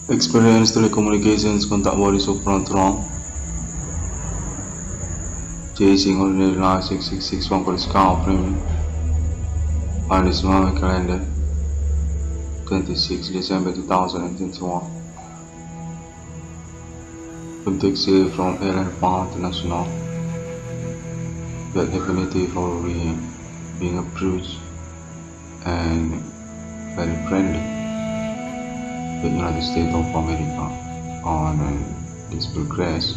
Experience telecommunications contact body supernatural. Chasing ordinary life 666 1 Coruscant Premium on the Islamic calendar 26 December 2021. Contexte from Elan International. The definitive for being approached and very friendly. The United States of America on this progress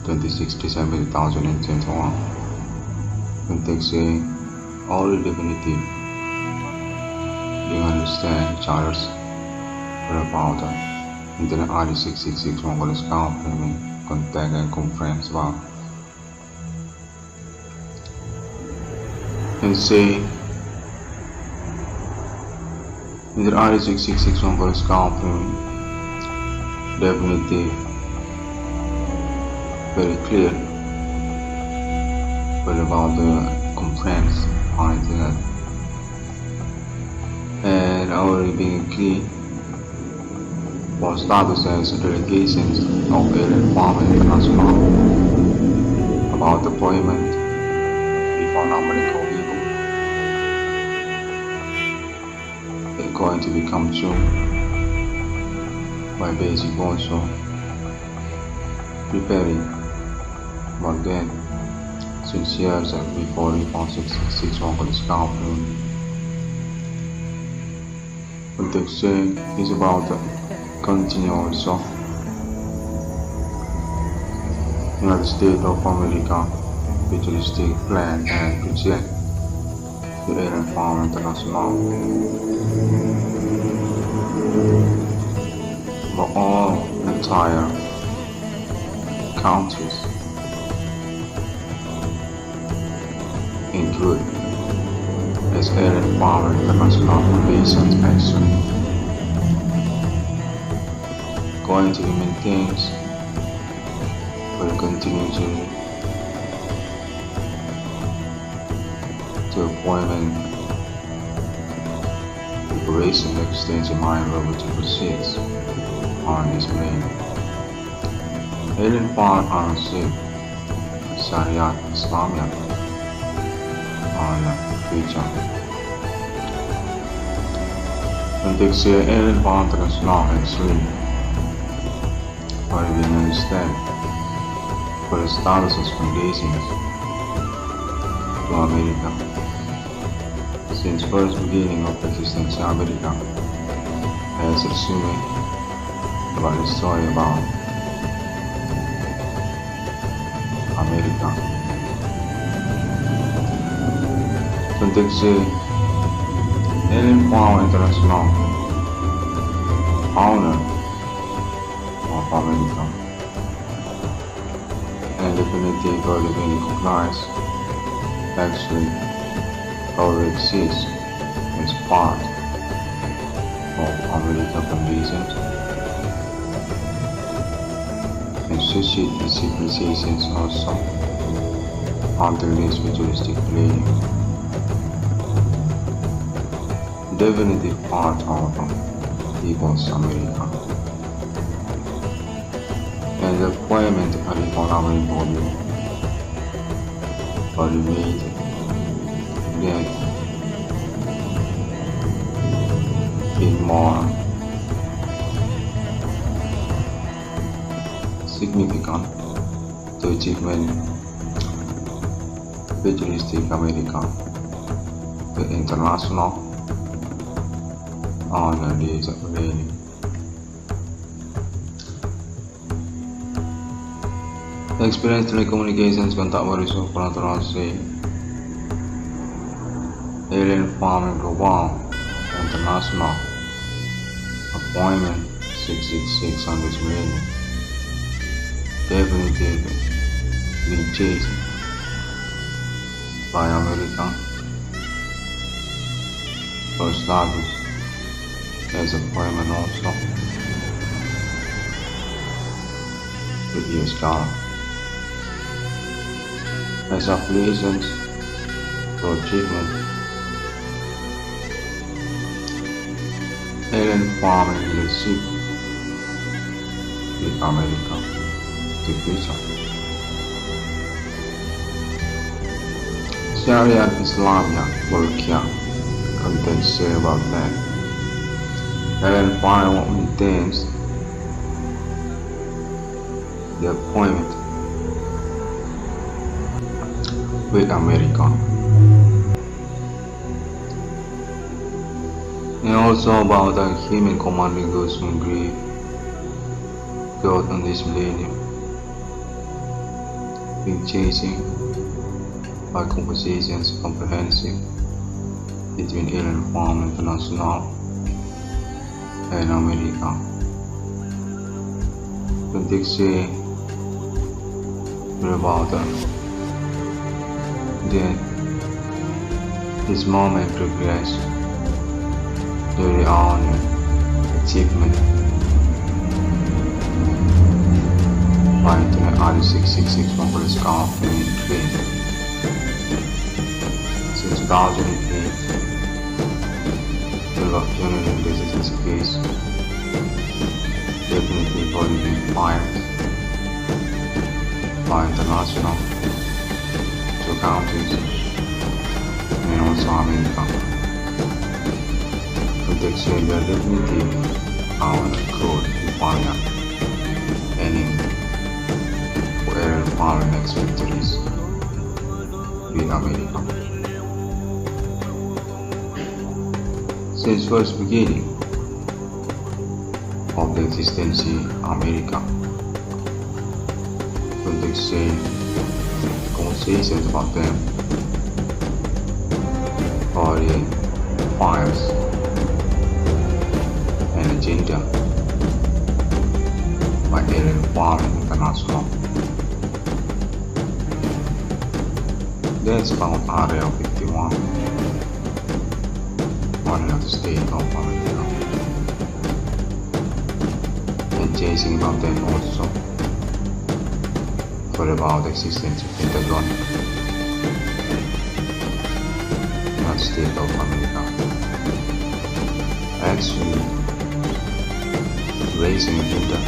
26 December 2021. Contexte all definitive being understand each other's whereabouts. Internet ID 666 Mongolian Scout Premium contact and conference about and say Internet ID 666 Mongolian Scout Premium definitive very clear but about the conference on internet and already being clear for status as delegations of Alien Farm International about appointment before numbering HOLYBOOK. It's going to become true by basic also preparing but then since years before reform 666 on the scout context is about continue also United States of America futuristic plan and project the Alien Farm International but all entire countries include as Alien Farm International Foundation's action going to be maintained will continue to appointment preparation extension mind level to proceed on this main Alien Farm RC Syariat Islamia on future context Alien Farm International actually or we understand for the status of conditions to America since first beginning of Eksistensi America as assuming about the story about America. Context Alien Farm International honor of America and definitive already being recognized actually already exists as part of American conditions and society civilizations also under this futuristic planning. Definitive part of people's America and the appointment of the economic body for the made that being more significant to achievement futuristic America, the international on this planning. Experience telecommunications contact body supernatural say Alien Farm Global International appointment 666 on this millennium definitively being chased by America for status as appointment also with US dollar as affiliations for achievement Alien Farm leadership with America, the future. Sharia Islamia Bolkia contains say about that. And final maintains the appointment with America. And also about the human commanding those who grieve God on this millennium, being chasing by compositions comprehensive between alien form international and America. The Dixie about then this moment regrets the honor achievement by Internet RD666 Mongolian Scout in train since 2008. The lot of genuine disease case definitely volume fired by international to countries and also America. Protection the definitive our code require any where foreign next victories with America. Since first beginning of the Eksistensi America, protection conversations about them or the fires and agenda by alien foreign international. That's about Area 51, one of the state of America, and chasing about them also for about existence of Pentagon, not state of America. Actually, raising agenda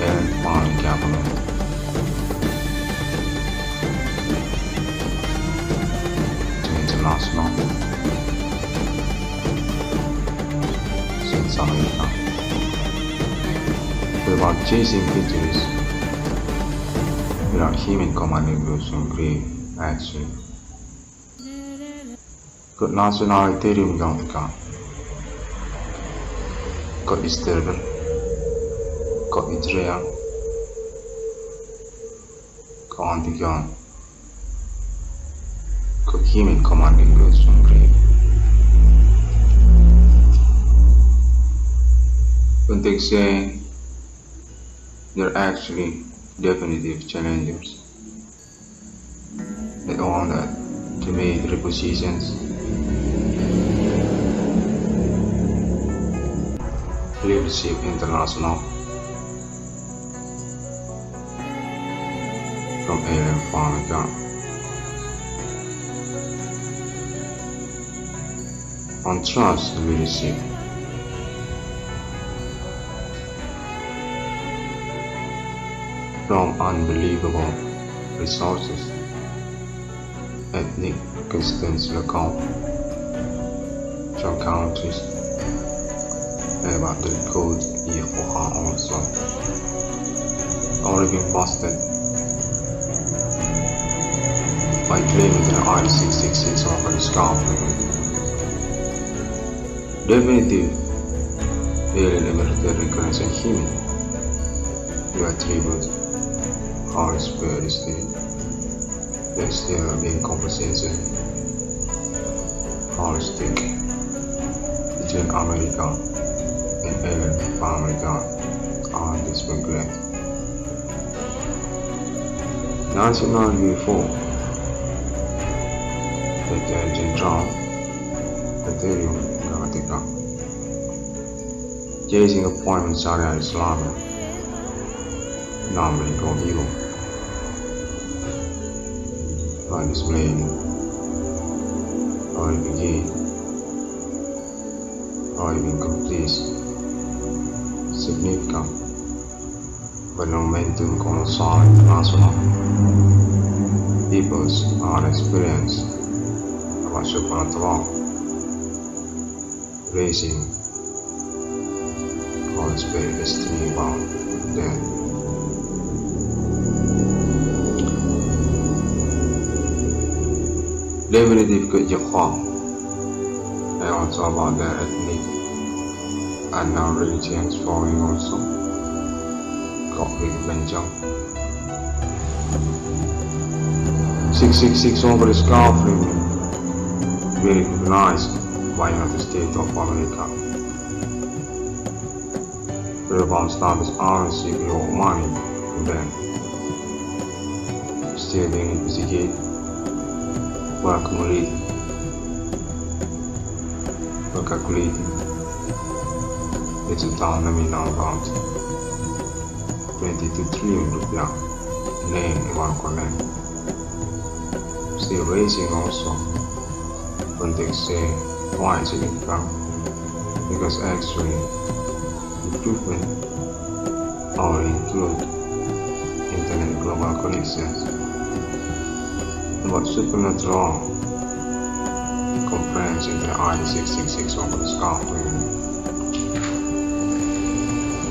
and foreign government. International since America. We about chasing victories without human commanding groups on grave action. Good national Icdm galactica. God is terrible. God is real. God anti-God. God human commanding groups from grave. When they say they're actually definitive challengers that want that to make repositions, leadership international from alien America on trust leadership from unbelievable resources, ethnic constituents local from countries and about the code year for her also already been busted by claiming the RD666 over the scarf. Definitive alien emerged recurrence and human. You attribute HOLYSPIRIT they're still being compensated holistic between America and alien America on this regret. 1994 the General Ethereum Galactica chasing appointment Sharia Islam numbering or evil by displaying how it began, how it been complete significant phenomenon colossal international. People's experience about supernatural raising Holy Spirit destiny about them. Definitive kejahatan and also about their ethnic and now religions following also got big benjang 666 over the discovery really recognized by United States of America. The rebound status aren't seeking your money from them. Still being investigated by Committe. Calculated. It's a town nominal about 22 trillion rupiah. Name Ivan Connect. Still raising also. Context say quite significant because actually improvement or include internet global connections. About supernatural conference in the ID666 over the Scotland.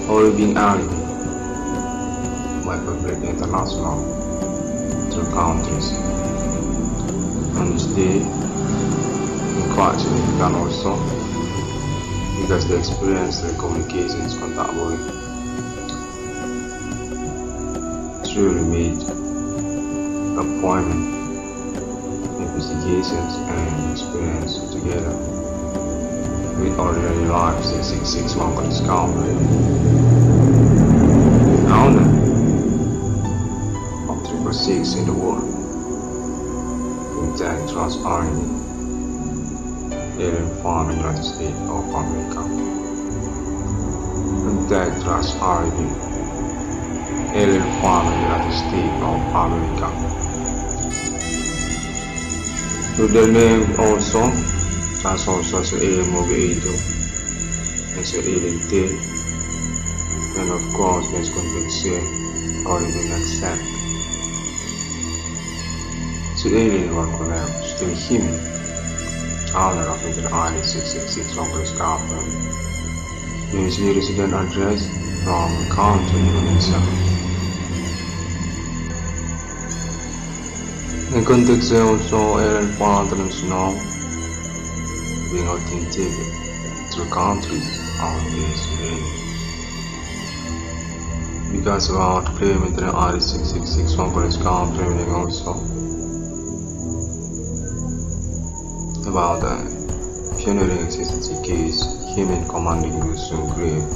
Already being added by public international through countries. And stay quite significant also because they experience the communications contact with truly made appointment, investigations and experience together with ordinary life 666 local discovery. Owner of 666 in the world. Intact transparent alien farm in the United States of America. Intact transparent alien farm in the United States of America. So the name also that's also as alien movie as alien tail, and of course there's context or even accept. So alien one for them, still human, owner of the ID666 local Scotland. Usually resident address from country Indonesia. In context also alien partners now being authentic through countries on this way. Because about claiming the ID666 local Scotland also about the pioneering Eksistensi case, human commanding Muslim grave.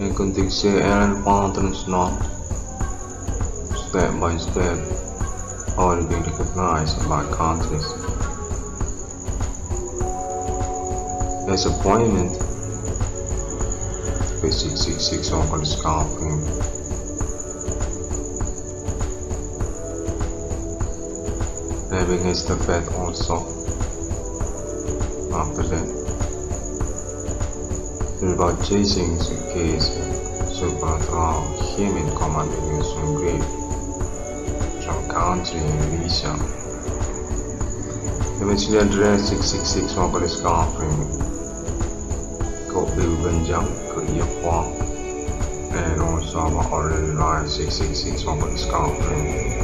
In context, alien patterns not step by step already being recognized by countries. As appointment with 666 local scalping. Having his defeat also after that. It's about chasing the case supernatural human commanding Muslim grave from country Indonesia. Eventually addressed 666 local scalping. Got Bill Benjam, Korea, and also about already line 666 local scalping.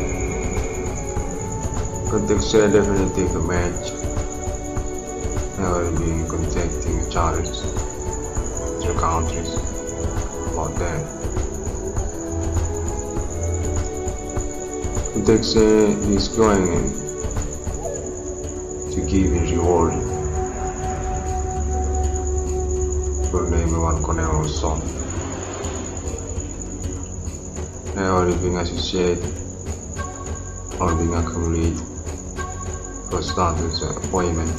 Context definitive the match. Never be contacting charges to countries about them. Context is going to give a reward for name one connect also. Never being associated or being accumulated. First status appointment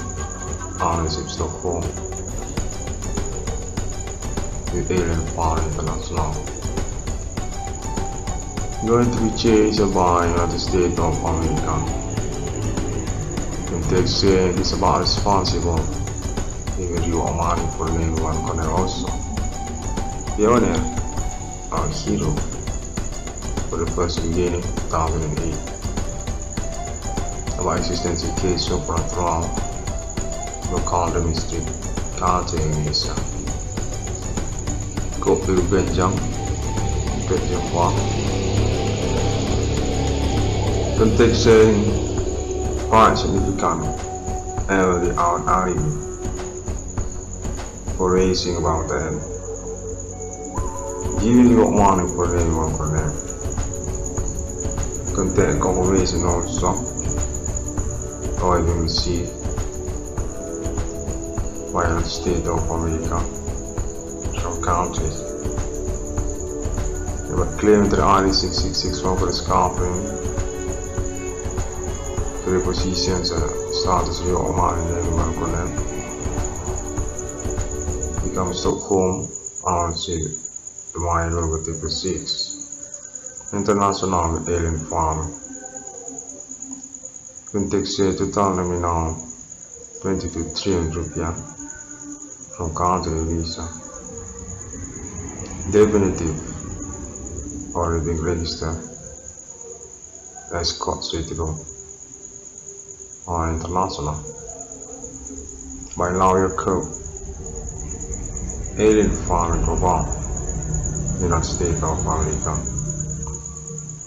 ownership Stockholm with alien farm international. Going to be chased by United States of America. Context is about responsible being a real money for anyone corner also. Pioneer, our hero, for the first beginning 2008. About Eksistensi case SUPRANATURAL, local mystery, CHRISTIANI. Kopi benjang, benjang Context quite significant early out argument for raising about them. Giving you money for anyone for them. Content confirmation also, or even received by the state of America from countries. They were claiming that the 666 for this company to the positions status of your money in anyone for them. Become Stockholm on the mine over Triple 6. International alien farming. Context total nominal 22 trillion rupiah from country visa. Definitive already being registered as court suitable or international by lawyer code. Alien farming global United States of America.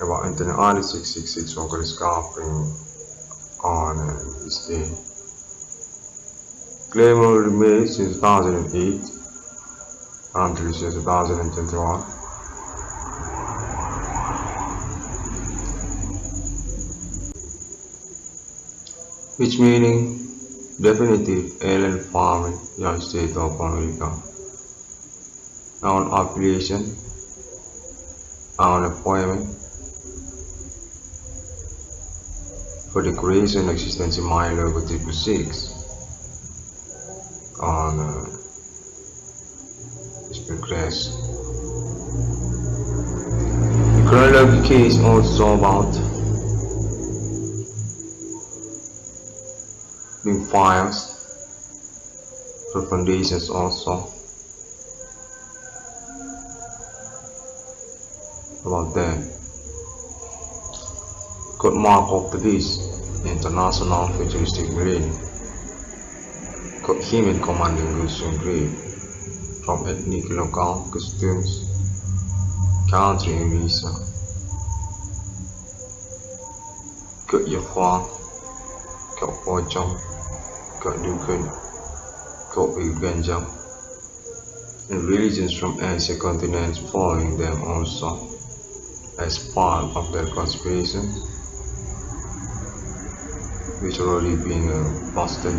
About Internet 666 for discovering on this day. Claim already made since 2008 until 2021. Which meaning definitive alien farming United States of America. On affiliation, on appointment for Decleration Eksistensi my logo 666 on this progress. The chronology case also about being files for foundations also about that. Got mark of the beast, international futuristic millennium. Got him in commanding goods and grave from ethnic local customs, country and visa. Got your farm, got pojong, got dukun, got benjang, and religions from Asia continents following them also as part of their conspiration, which already been busted,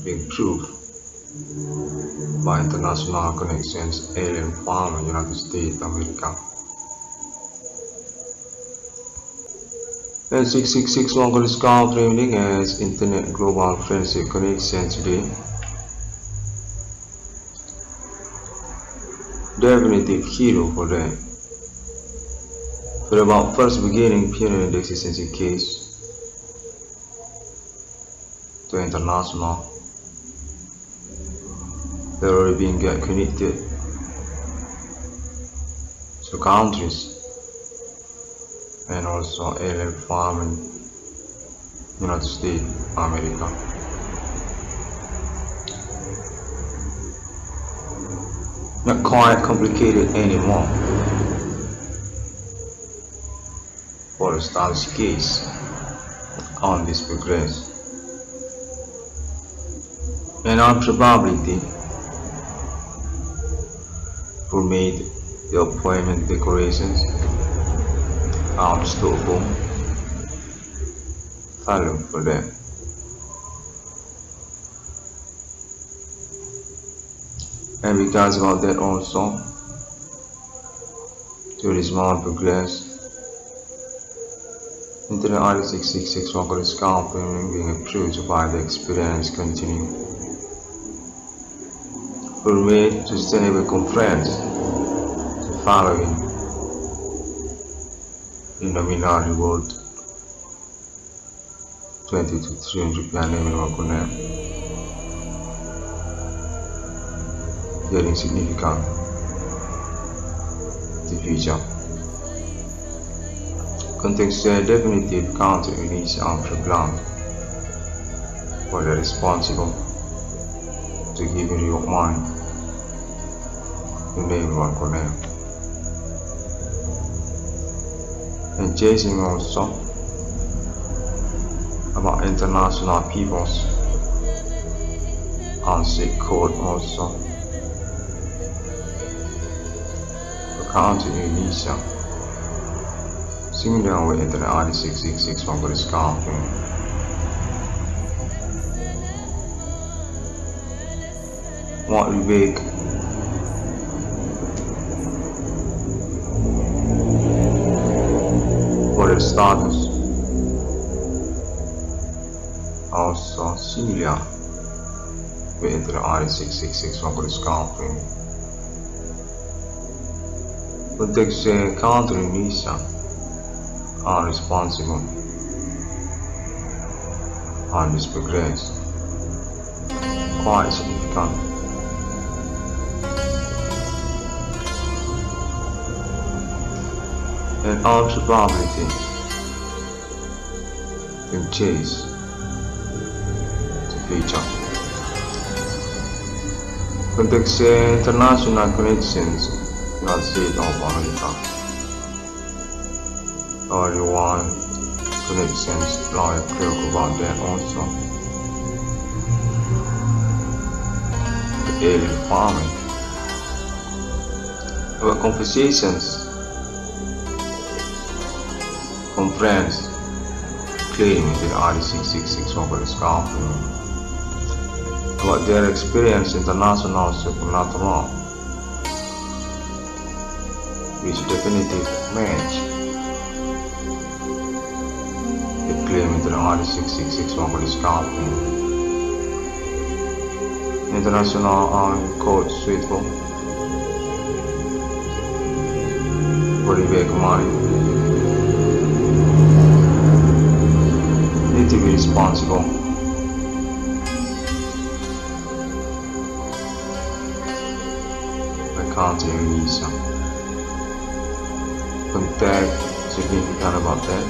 being proved by international connections, alien farm, United States, America. And 666 longer is called training as Internet Global Friendship Connection today. Definitive hero for them. But about first beginning period Eksistensi case to international, they're already being get connected to countries and also alien farming United States, America. Not quite complicated anymore for the status case on this progress. And our probability for made the appointment decorations out of Stockholm follow for them. And because about that also, to this small progress, Internet 666 local scalping being approved by the experience continue. For made sustainable conference following in the nominal reward 22 300 rupiah. getting significant in the future. Context definitive counter release after plan for the responsible to giving your mind the name one for them. And chasing also about international peoples and sick code also for counter Indonesia. Similar way into the RD666 one for the scarfing. What we make for the status also similar way into the RD666 one for the scarfing. Context counter Indonesia are responsible on this progress quite significant. And also probability can chase the future. Context international connections not state of America. Everyone connections like talk about that also. The alien farming. Our conversations from friends claiming that RD666 over the scarfing about their experience international supernatural, which definitive match the claim into the RD666 over the scarfing. International code suitable for the big money. Need to be responsible. Accounting visa. Contact significant about that.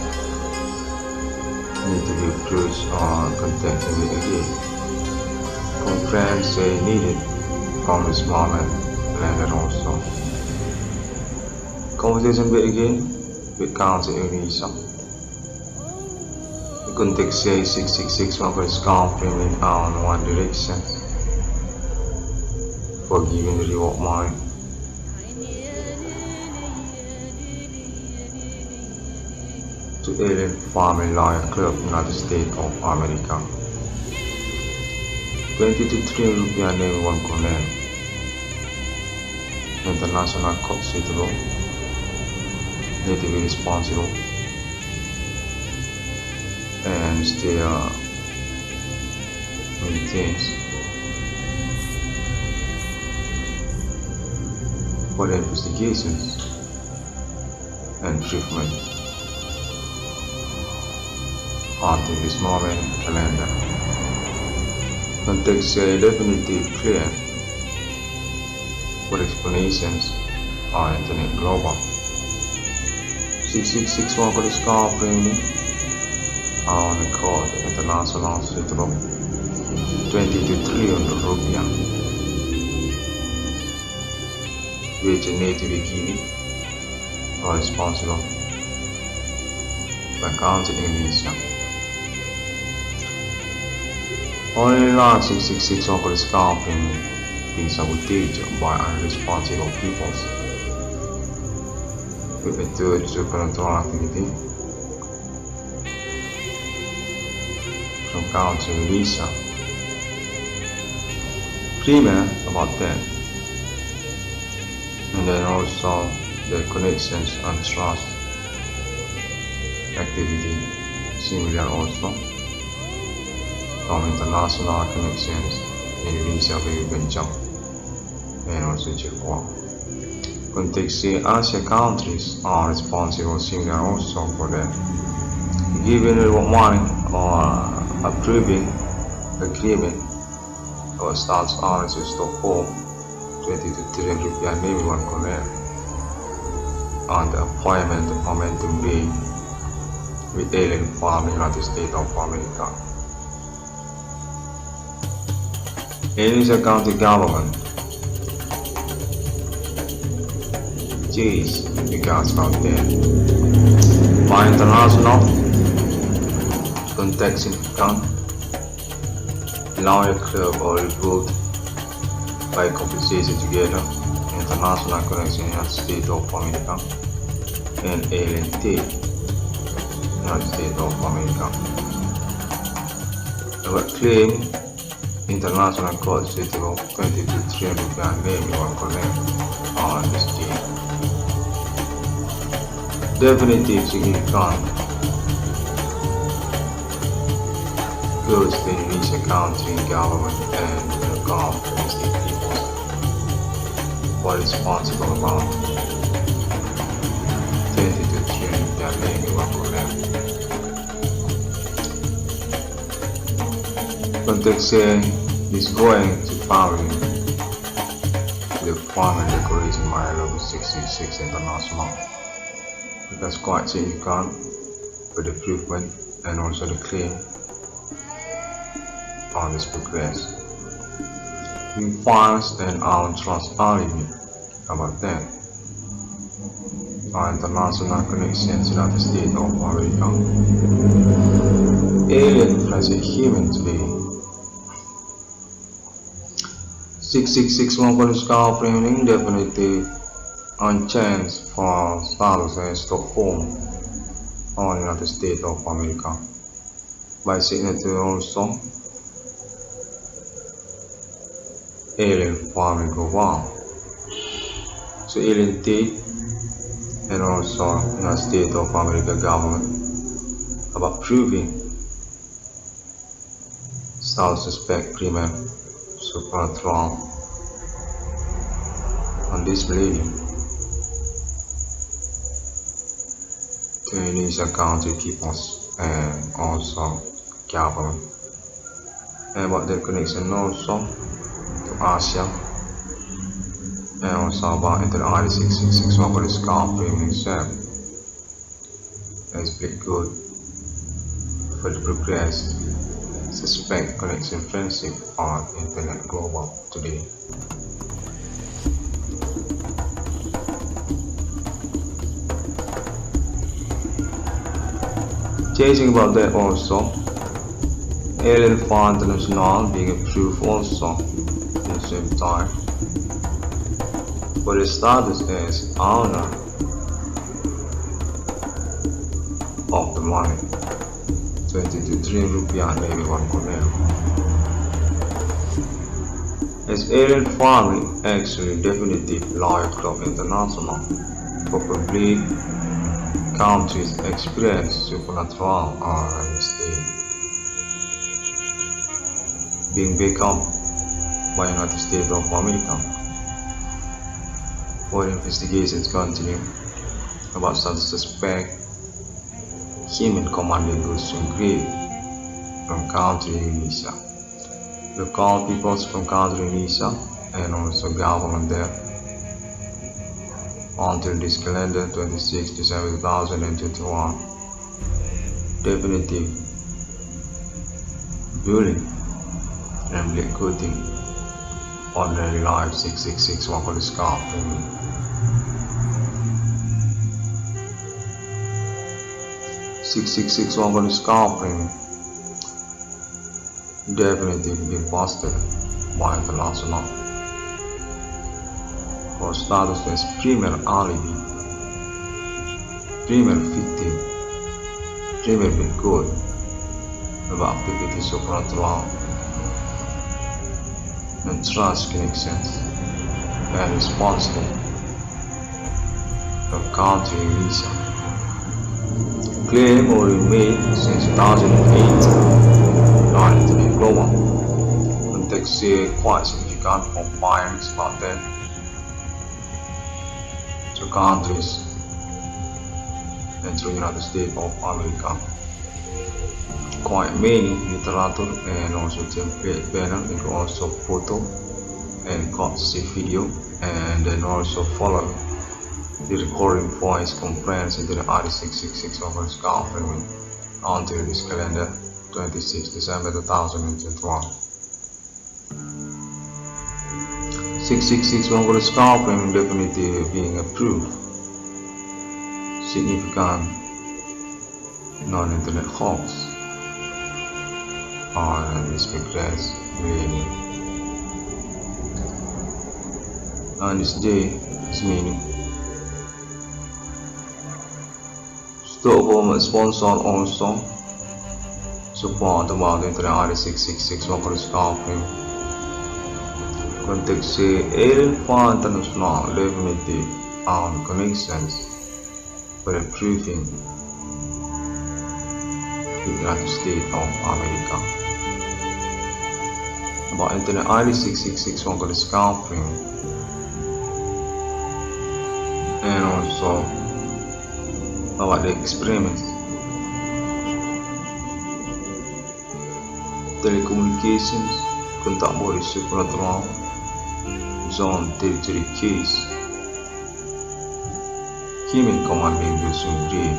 Need to be approached or contacting me again. From friends say needed from this moment landed also. Conversation begin with counting visa. Context say 666 one for the scarfing in on one direction for giving the reward mind. To alien FAMILIA Club United States of America. 22 trillion rupiah name one konen. International court suitable. Need to be responsible. And still maintains for the investigations and treatment until this moment calendar. Context definitive clear for explanations on internet global. 6661 for the scarfing on the court international suitable 22 trillion rupiah which need to be given or responsible by counting Indonesia. Only large 666 over the scarfing being sabotaged by unresponsible peoples with a third supernatural activity from counting Lisa. Premier about that, and then also the connections and trust activity similar also from international connections in Indonesia very benchmark and also Japan. Context Asia countries are responsible similar also for that. Giving money or approving agreement or starts RSS to form 22 trillion rupiah maybe one correct on the appointment of momentum day with alien from the United States of America. Indonesia County Government Jeez, regards from there. By international context significant lawyer club or report by compensation together international connection in the United States of America and alien state United States of America. Our claim international court settle of 22 trillion rupiah name one collect on the state. Definitive significant goes to Indonesia country government and the government state people what is responsible about 22 trillion rupiah name one collect. Context is going to family the Farming Declaration by Level 666 International. That's quite significant for the improvement and also the claim on this progress. We files and our trust alibi about that. Our international connections in the state of America. Alien as a human today. 6661 police car framing definitely on chance for status in Stockholm or United States of America. By signature also alien farming global. So alien take and also United States of America government about proving South suspect criminal SUPRANATURAL on this millennium to Indonesia country peoples and also government and about their connection also to Asia and also about into the ID661 for the scarf framing itself. That's pretty good for the progress suspect connection friendship on internet global today. Chasing about that also, Alien Fund International being approved also at the same time, but the status as owner of the money. 22 trillion rupiah maybe one corner. As alien farming actually definitive lawyer club international for public countries experience supernatural on the state being become by United States of America. For investigations continue about some suspect human commanding goods from grave from country Indonesia. Local peoples from country Indonesia and also government there until this calendar 26 December 2021. Definitive bullying and black coating ordinary life 666 one for the scarf. 6661 for the scarf definitely been busted by international for status as premier alibi, premier victim, premier been good about activity supernatural and trust connections and responsible from country Indonesia. Claim or remain since 2008 started to be global. Context here quite significant for findings about that to countries and to the United States of America. Quite many literature and also template panel, and also photo and courtesy video, and then also follow the recording voice conference into the RD666 over scaffolding until this calendar 26 December 2021. 666 over scaffolding definitely being approved. Significant non-internet hoax on this progress millennium. On this day, it's meaning Stockholm sponsor also support about the internet RD666 local scaffolding. Context international definitive and connections for improving the United States of America. About internet RD666 local scaffolding, and also about the experiments, telecommunications, contact body supernatural, zone territory case, Kimi commanding dosen-umum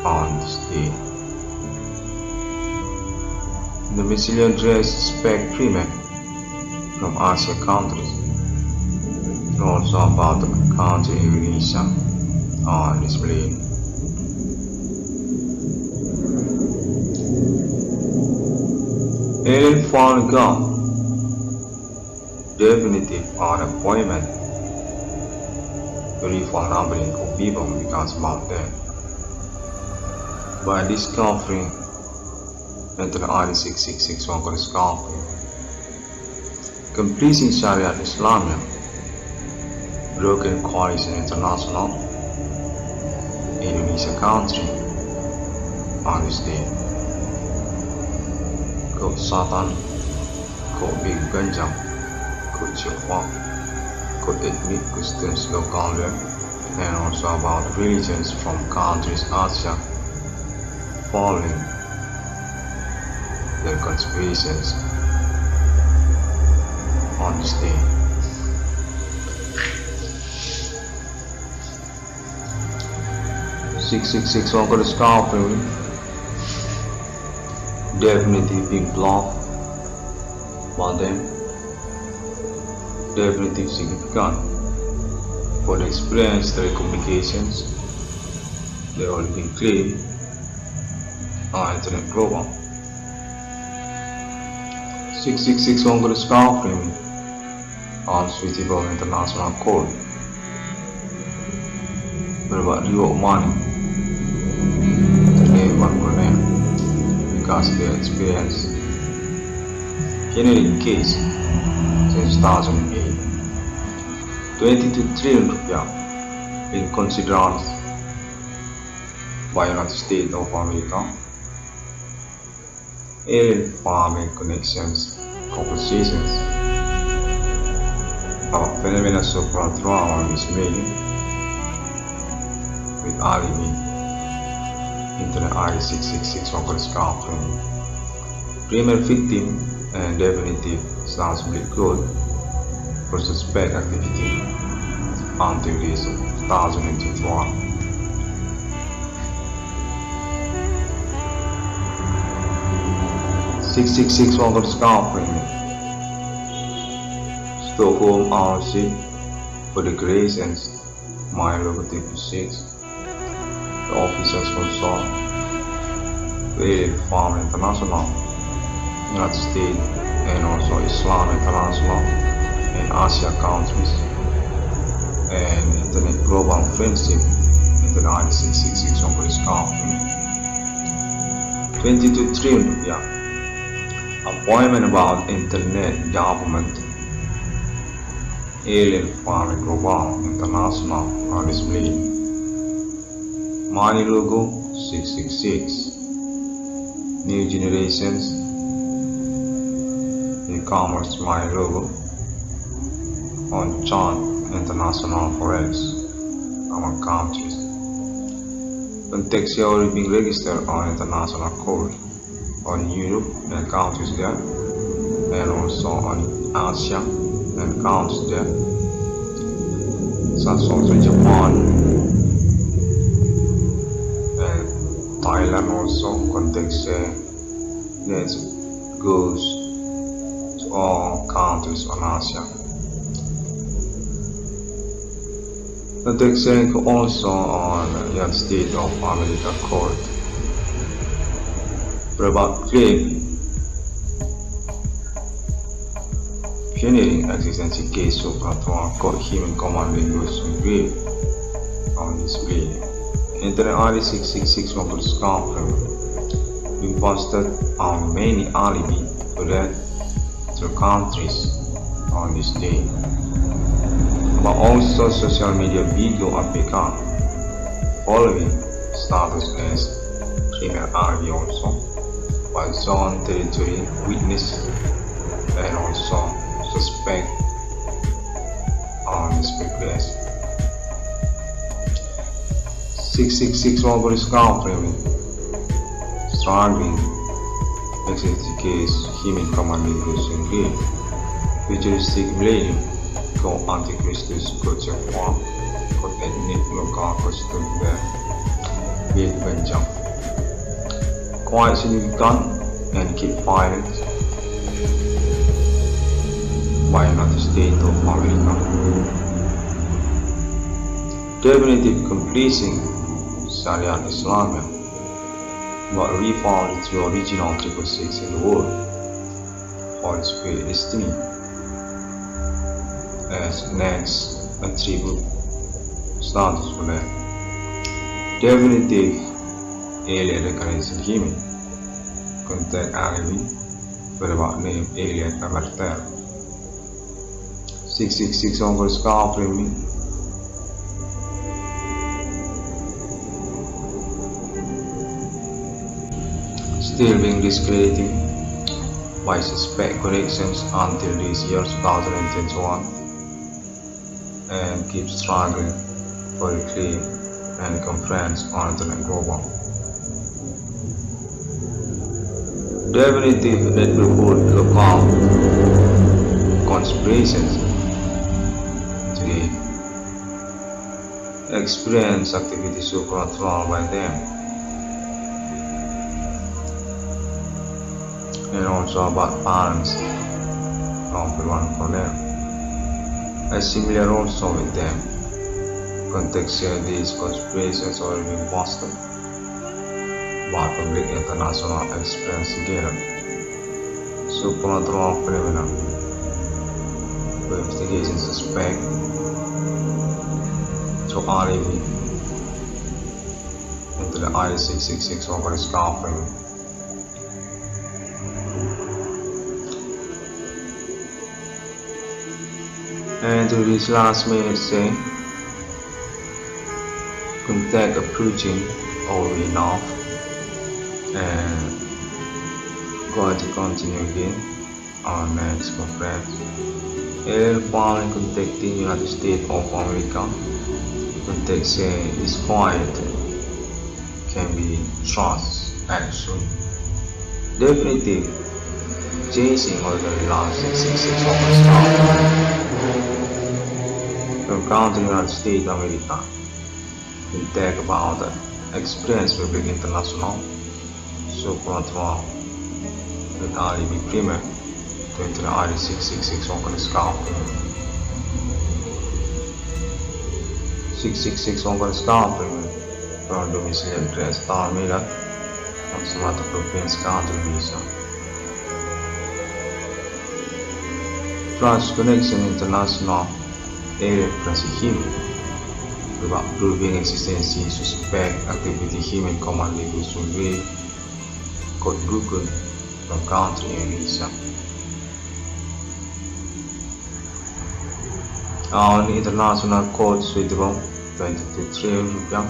on this day. The millennium dress spec premium from Asia countries, also about the country Indonesia on display. Alien found gun definitive on appointment. Very numbering of people because about them. By discovering into the RD666 local scaffolding, completing Sharia Islamia, broken coalition international, Indonesia country on this day. Code Satan, code Big Ganjam, code Chilwa, code ethnic customs local, and also about religions from countries Asia following their conspiracies on this day. (666) local scaffolding definitely being blocked by them, definitely significant for the experience telecommunications. They all been claimed on internet global. 666 local scaffolding on suitable international code. What about real money? Because their experience generating case since 2008, 22 trillion rupiah being considered by United States of America. Alien farming connections, compositions of phenomena supernatural is made with alibi. Internet RD666 local scaffolding. Primary victim and definitive sounds really good for suspect activity until this 2021. (666) local scaffolding. Stockholm ownership for Declarations, my logotype 6. The officers consult with Farm International, United States, and also Islam International and Asia countries, and Internet Global Friendship into the RD666 local scaffolding. 22 trillion rupiah. Appointment about Internet government. Alien Farming Global International on display. Money logo 666. New generations. E-commerce money logo on chart international forex among countries. Contextually being registered on international code on Europe and countries there, and also on Asia and countries there, such also Japan and Thailand also. Context that goes to all countries on Asia. Context also on the United States of America Court. About claim pioneering eksistensi case supranatural court human command language grave on display. In the early 666 Mongolian conflict, we posted on many alibi to that to countries on this day. But also social media video application following status as premier alibi also, by zone territory witness and also suspect on this request. 666 Mongolian conflict struggling eksistensi case human command language grave futuristic millennium go anti-Christus culture form code ethnic local custom big benjam quite significant and keep violent by United States of America. Definitive completing Sharia Islam, but we found its original 666 in the world, HOLYSPIRIT destiny, as next attribute status for that. Definitive alien recognition human, contact alibi, for about name alien Amartel. 666 over scar framing. Still being discredited by suspect connections until this year 2021 and keep struggling for a claim and conference on internet global. Definitive that report local conspiracies today experience activity supernatural by them, and also about parents of the one for them. Similar also with them. Contextual these conspiracies already been busted by public international experience together. Supernatural phenomena. Investigation suspect to RAV into the I-666 over his company. And to this last minute saying, contact approaching already enough, and going to continue again on next conference. Alien found contacting United States of America. Contact saying is quiet, can be trust action. Definitive chasing ordinary last 666 of the star. From country United States of America. Contact about the experience public international supernatural with alibi premier to enter the I-666 on the scout. 666 on the scout from domiciliary address Star Miller on Sumatra Province Country Visa. Trust Connection International Alien Prosecution about proving existency suspect activity human command legal survey code Google from country and visa. On international court suitable 22 trillion rupiah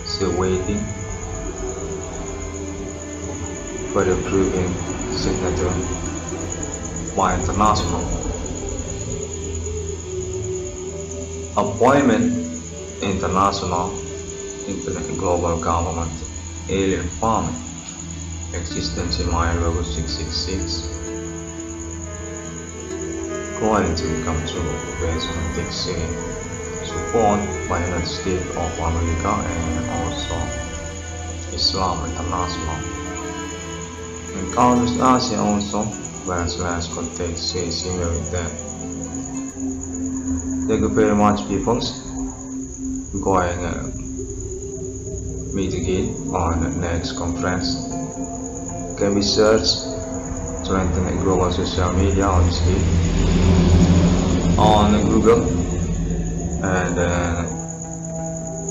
still waiting for the proving signature by international appointment international internet global government alien farming Eksistensi my logo 666 going to become true based on this support by United States of America and also Islam International. In Southeast Asia also, Venezuela's context is similar with that. Thank you very much, people. Going meet again on the next conference. Can be searched to internet global social media, obviously on Google and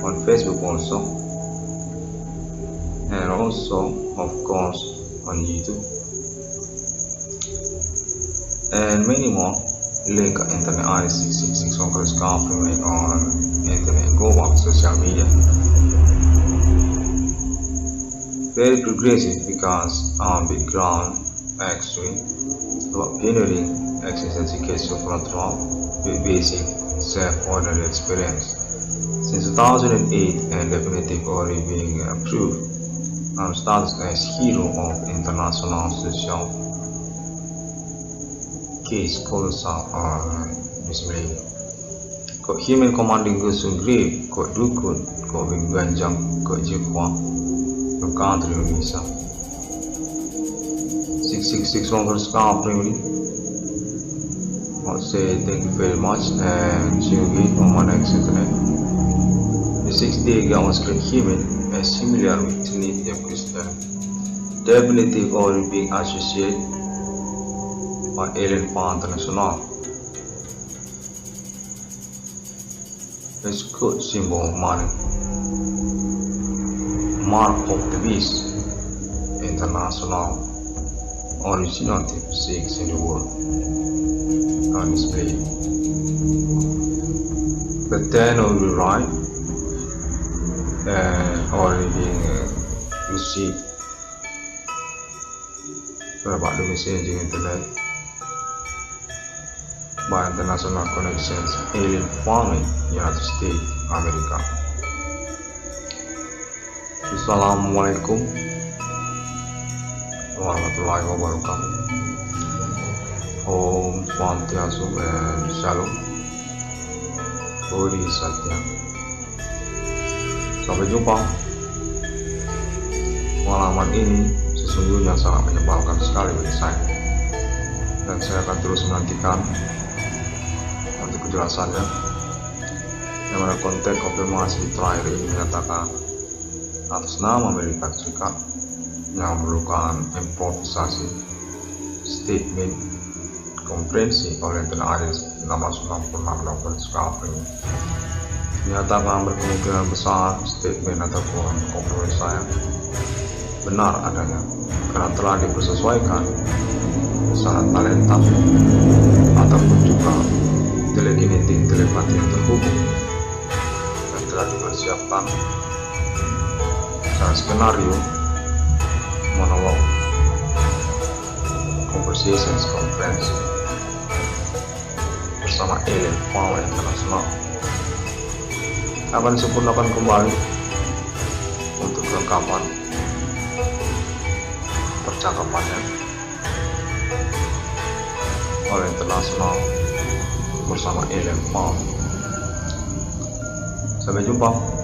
on Facebook also, and also of course on YouTube and many more. Link internet I666 Congress Company on internet global social media. Very progressive because our background actually about pioneering Eksistensi case supernatural with basic self-ordinary experience. Since 2008 and definitive already being approved, I'm status as hero of international social case colossal misleading. Kok human commanding Gusung Grave, kok Dukun, kok Bingganjang, kok Jepwa, from country Indonesia. 666 Congress Company. I'll say thank you very much and see you again on my next internet. The 6th day God was created human as similar with TRINITY of Christianity. Definitive already being associated by alien power international. It's good symbol of money. Mark of the beast. International. Originative 6 in the world. On display. But then will be right and already being received about the messaging internet by international connections, alien farming, United States, America. Assalamualaikum warahmatullahi wabarakatuh. Om Swastiastu and Shalom. Bodhi Satya. Sampai jumpa. Pengalaman ini sesungguhnya sangat menyebalkan sekali bagi saya, dan saya akan terus menantikan untuk kejelasannya. Yang mana konteks konfirmasi terakhir ini menyatakan atas nama Amerika Serikat yang memerlukan improvisasi statement konferensi oleh tenaga 696 sekali menyatakan berkemungkinan besar statement ataupun konferensi saya benar adanya karena telah dipersesuaikan sangat talenta ataupun juga telekinetik telepati yang terhubung dan telah dipersiapkan secara skenario monolog conversations conference bersama alien power internasional akan disempurnakan kembali untuk kelengkapan percakapannya oleh internasional bersama alien power. Sampai jumpa.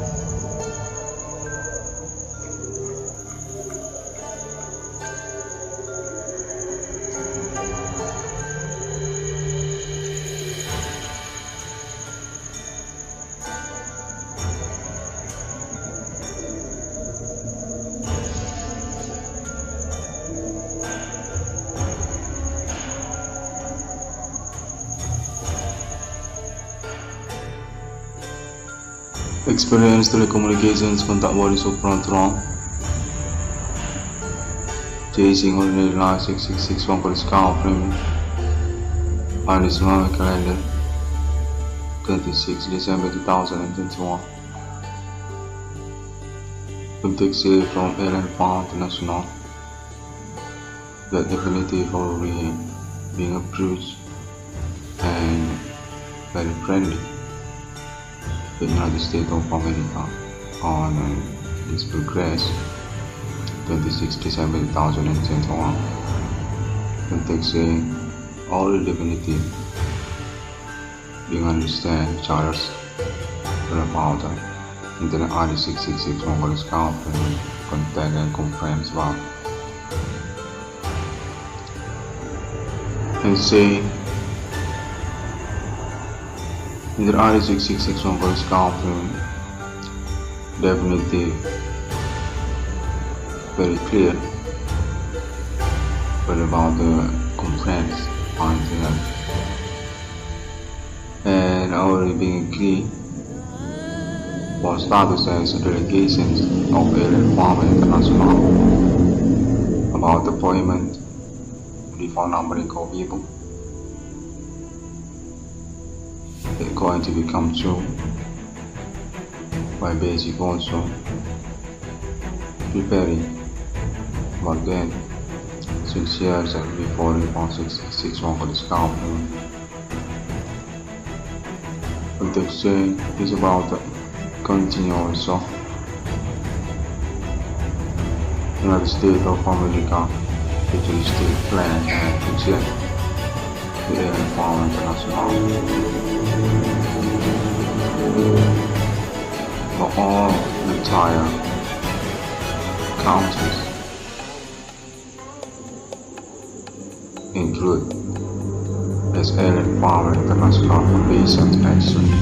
Experience telecommunications contact body supernatural. Chasing ordinary line 6661 for discount frame. Find this Islamic calendar 26 December 2021. Context from Alien Power International. That definitive already being approved and very friendly. The United States of America on this progress 26 December 2021. Context all definitive being understand each other's about Internet ID 666 Mongol Scout and contact and conference about and say Internet ID 666 Mongol Scout definitely very clear but about the conference on internet and already being clear for status as delegations of Alien Farm International about deployment the phone numbering of people is going to become true by basic also preparing but then 6 years and before the 666 one for this company. But the exchange is about to continue also. United States of America, futuristic plan and present the Alien Farm International. For all retired countries include as Alien Farm International Foundation actually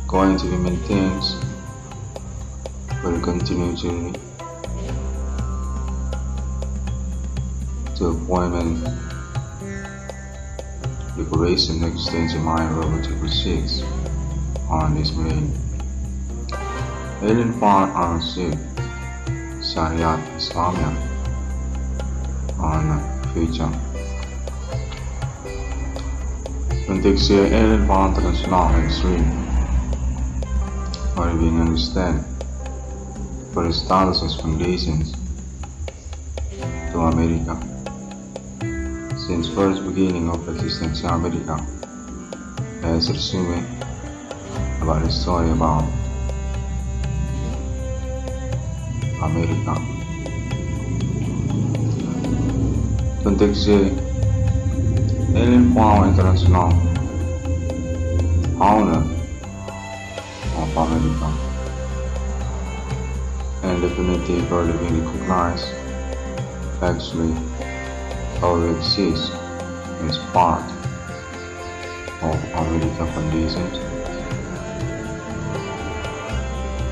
going to be maintained will continue to appointment Decleration Eksistensi Robert 6 on this main Alien Farm RC Syariat Islamia on future. Context here Alien Farm International Extreme are being understand for the status as foundations to America. Since first beginning of Eksistensi America as resuming about the story about America. Context here Alien Farm International owner of America and definitely already being recognized actually already exists as part of American foundations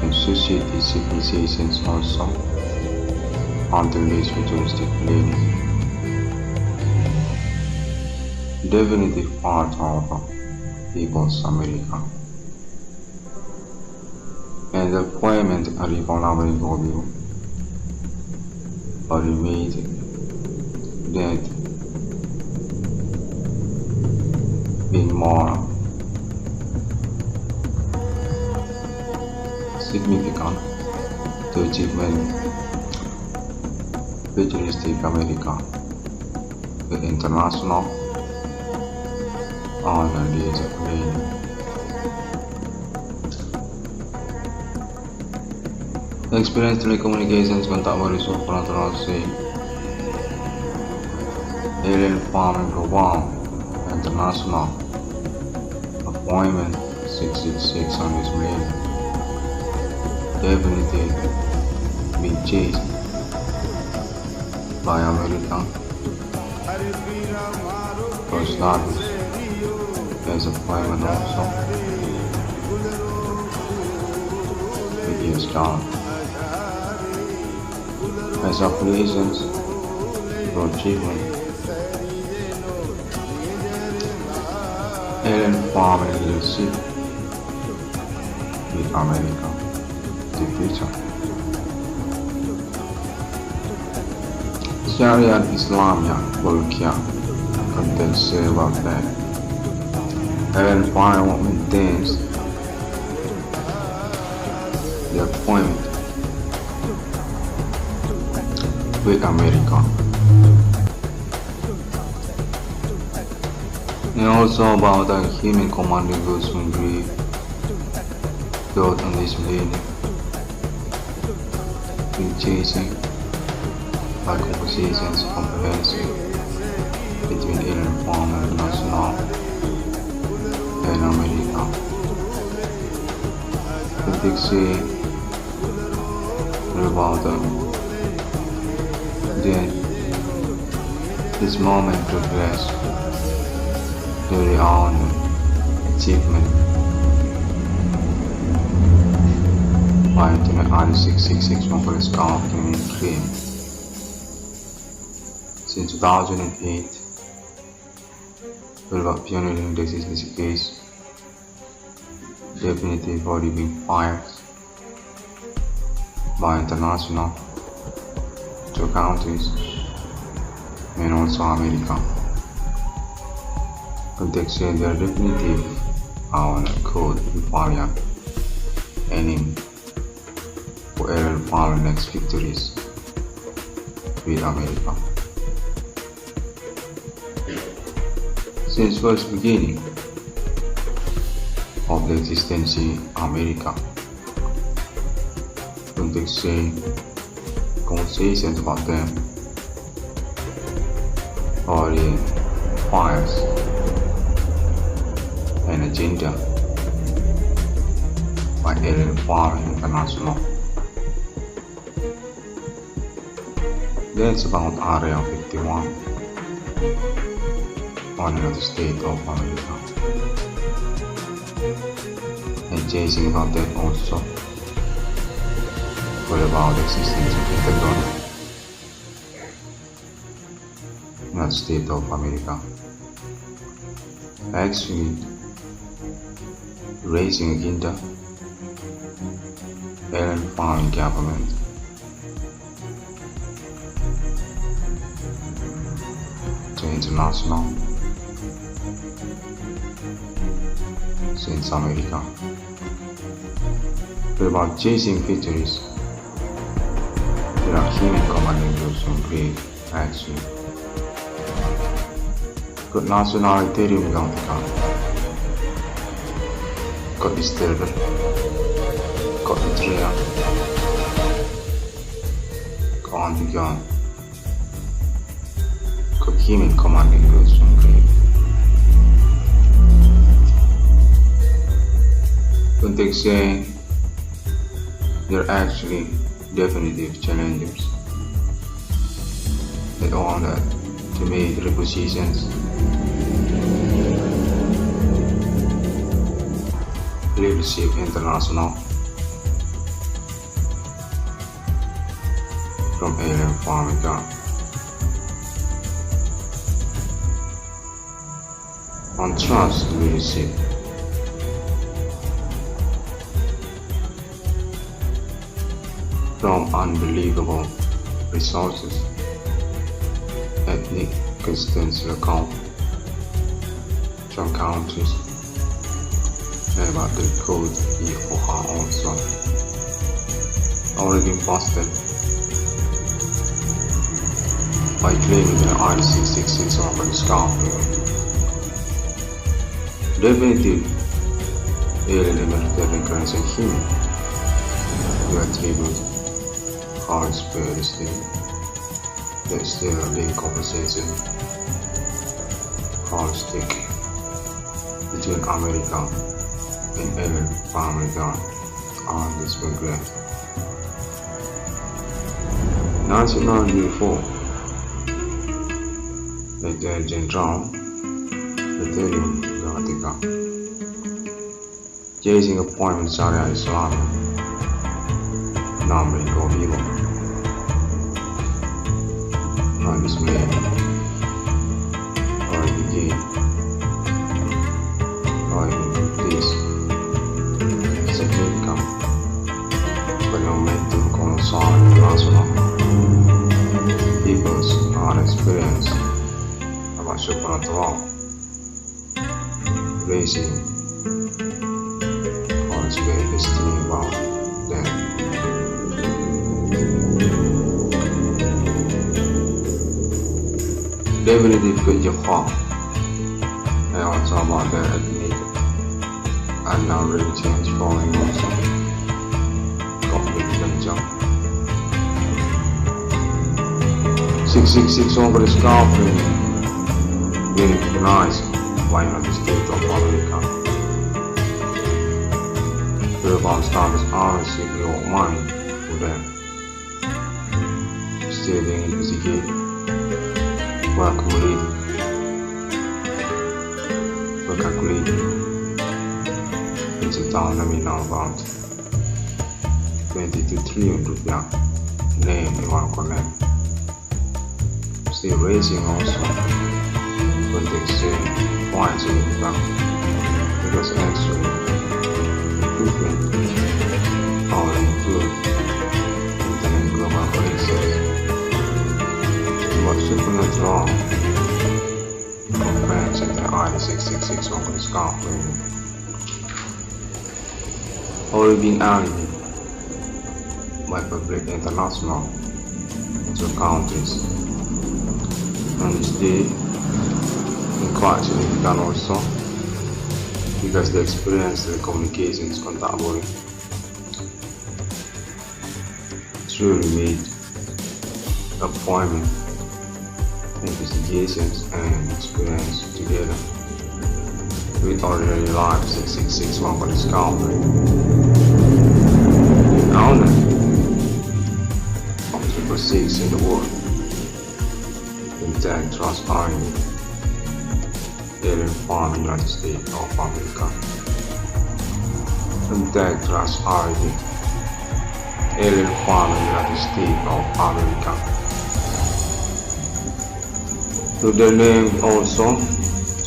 and society civilizations also until this futuristic millennium. Definitely part of People's America and the appointment of the founding value are made that being more significant to achievement futuristic America, the international on this plane. Experience telecommunications contact with SUPRANATURAL say Alien Farming Program International appointment 666 on this plane. Definitely being chased by America for status as appointment also. It is done as affiliations for achievement. Alien Farming leadership with America, the future. Syariat Islamia, Bulgaria, content say about that. Alien Farming maintains the appointment with America and also about the human commanding those from grief thought on this millennium in chasing by compositions comprehensive between alien form and national and America. Critics about them. Then this moment reflects the renowned achievement by Icdm TRINITY. Since 2008, Wilbur pioneering this case, definitive already been fired by international, two countries, and also America. Context said they are definitive on code FAMILIA, aiming for aerial power next victories with America. Since first beginning of the Eksistensi America, context say conversations about them or in fires an agenda by alien farming international. That's about Area 51 on United States of America. And chasing about that also. What about Eksistensi United States of America? Actually raising agenda alien farming government to international since America. But about chasing victories, there are human commanding groups on grade actually. Got nationalitarium galactica, got disturbed, got betrayal, got undergone, got human commanding groups on grade. Context saying they're actually definitive challengers. They all that to make repositions leadership international from alien farming on trust leadership from unbelievable resources, ethnic constituency account from countries and about the code he or her also already busted by claiming the I-666 over the scarf. Definitive alien military currency human. You attribute HOLYSPIRIT that's still being compensated holistic between America and alien FAMILIA on this program. 1994, the General Millennium galactica chasing appointment Sharia Islam numbering go vivo on this man or begin or this significant phenomenon concern national peoples are experience about SUPRANATURAL raising HOLYSPIRIT destiny about them. Definitive good Japan and also about their ethnic and now religions following also conflict and jump 666 over the scarf being recognized by United States of America. The about status are secret of money for them. Still being investigated. Well calculated. It's a town that we know about 22 trillion rupiah name in one connect. Still raising also, but they say quite significant because actually improvement are improved in global crisis. But supernatural compared to the ID666 on the scarf already being allied by public international to countries. On this day, in quite significant also, because they experience the communications contably truly made appointment, investigations and experience together with ordinary life 666 one for this country. Owner of 666 in the world. Intact Trust Army, alien farm in the United States of America. Intact Trust Army, alien farm in the United States of America. To the name also,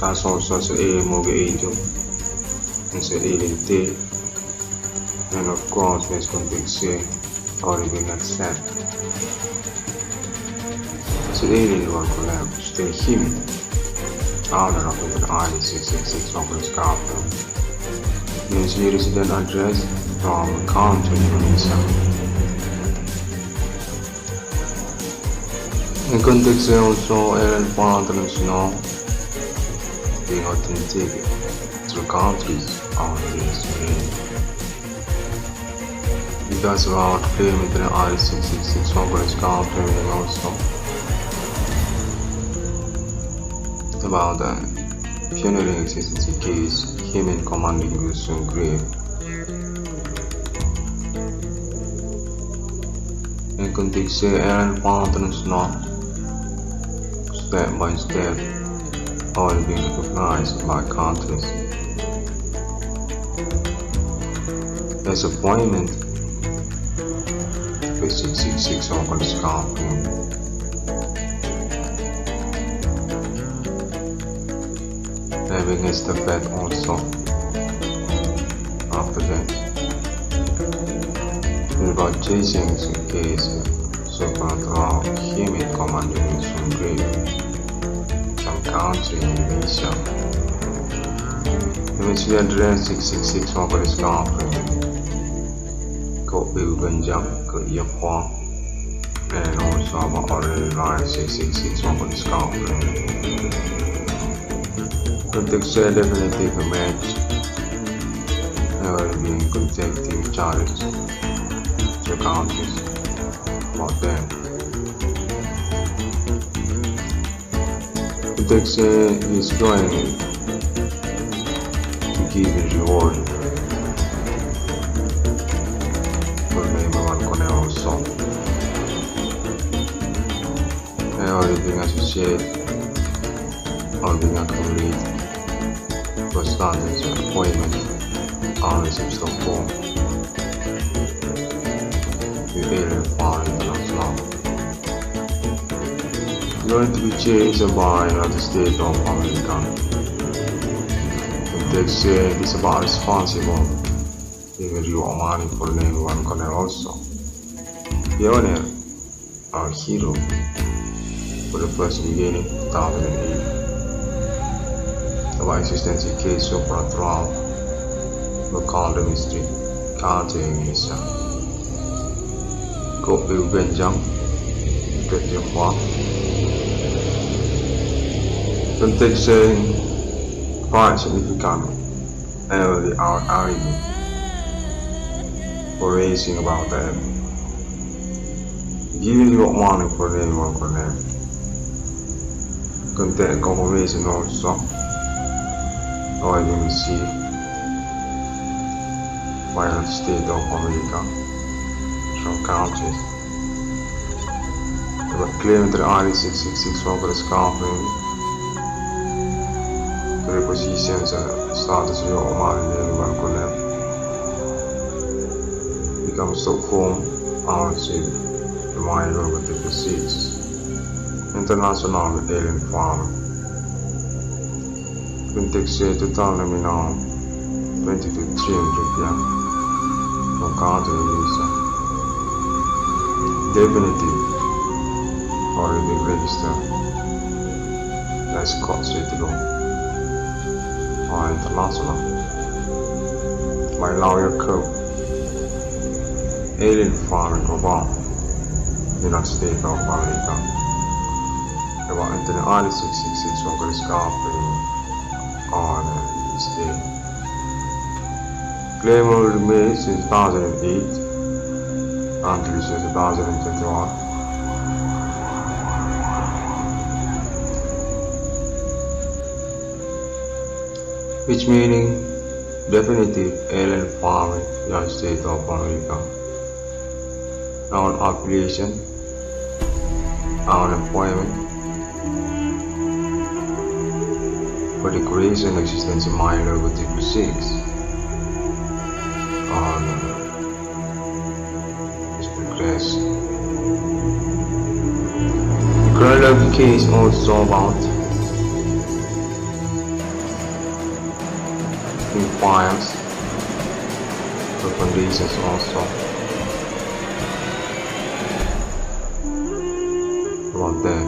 that's also an alien movie agent, it's an alien day, and of course, let's continue already been accepted. The alien one collapsed, still him, owner of the ID666 of his girlfriend. His resident address from country Indonesia. In context also, alien found international being authentic to countries on this way. Because about claiming the ID666 of his girlfriend also. About the funeral Eksistensi case, him in commanding Wilson grave. In context, Aaron found international step by step, all being recognized by countries. As appointment with 666 over the scarfing. Having is the bed also after that. About chasing in case supernatural him in commanding in some grave some country in Indonesia. In which we address 666 over his girlfriend. Cậu biểu gần dặm cỡ yếp khoang. And also about already line 666 over his girlfriend. Context definitive match. Never been contacting charges to countries about them. Context is going to give a reward for member one connect also. Never being associated or being accumulated. For standards and appointment on receipts of form with alien found international. Going to be changed by United States of America. The text says it's about responsible giving you money for name one connect also. The owner, our hero, for the first beginning 2008. About Icdm case SUPRANATURAL local mystery county Indonesia. Cậu biểu gần dặm tuyệt diệu khoa. Context saying quite significant early our argument for raising about them. Giving you money for them or for them. contain confirmation also, or you will see by the state of America from countries. But claim that the RE666 workers company the repositions and status of your millennium connect becomes so form our ship the mind over the proceeds international alien farm context total nominal 22 trillion from country visa definitive already registered as court suitable or international by lawyer code alien farming about United States of America about internet RE666 workers company on this day. Claim will remain since 2008 until 2021. Which meaning definitive alien farming United States of America. Non-affiliation, unemployment, for Decleration, Eksistensi minor with Article 6 on this progress. The current of the case also about files the conditions also about that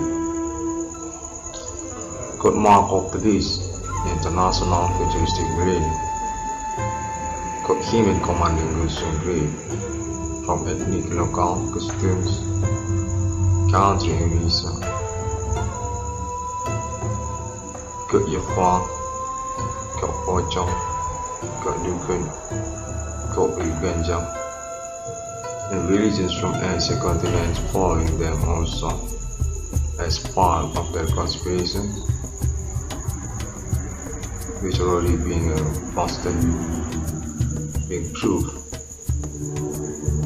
got mark of the beast international futuristic millennium got human commanding Russian grade from ethnic local customs country and visa got your farm got Pojong got Dugan, got Benjam, and religions from ancient continents following them also as part of their conspiration, which already being busted, being proved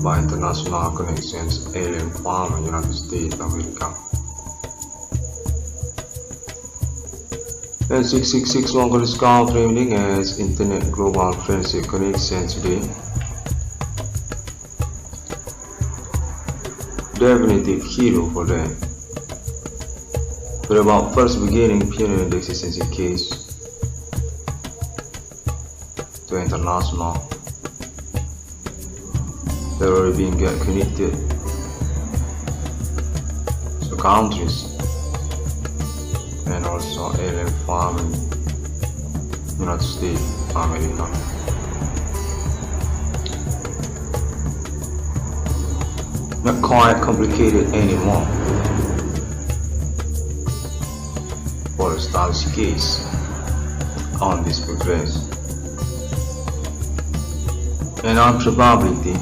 by international connections, alien farm in United States of America. And 666 longer is framing as Internet Global Friendship Connection today. Definitive hero for them. But about first beginning pioneer the Eksistensi case to international. They're already being connected to countries. And also alien farm in United States of America. Not quite complicated anymore for the status case on this progress. And on probability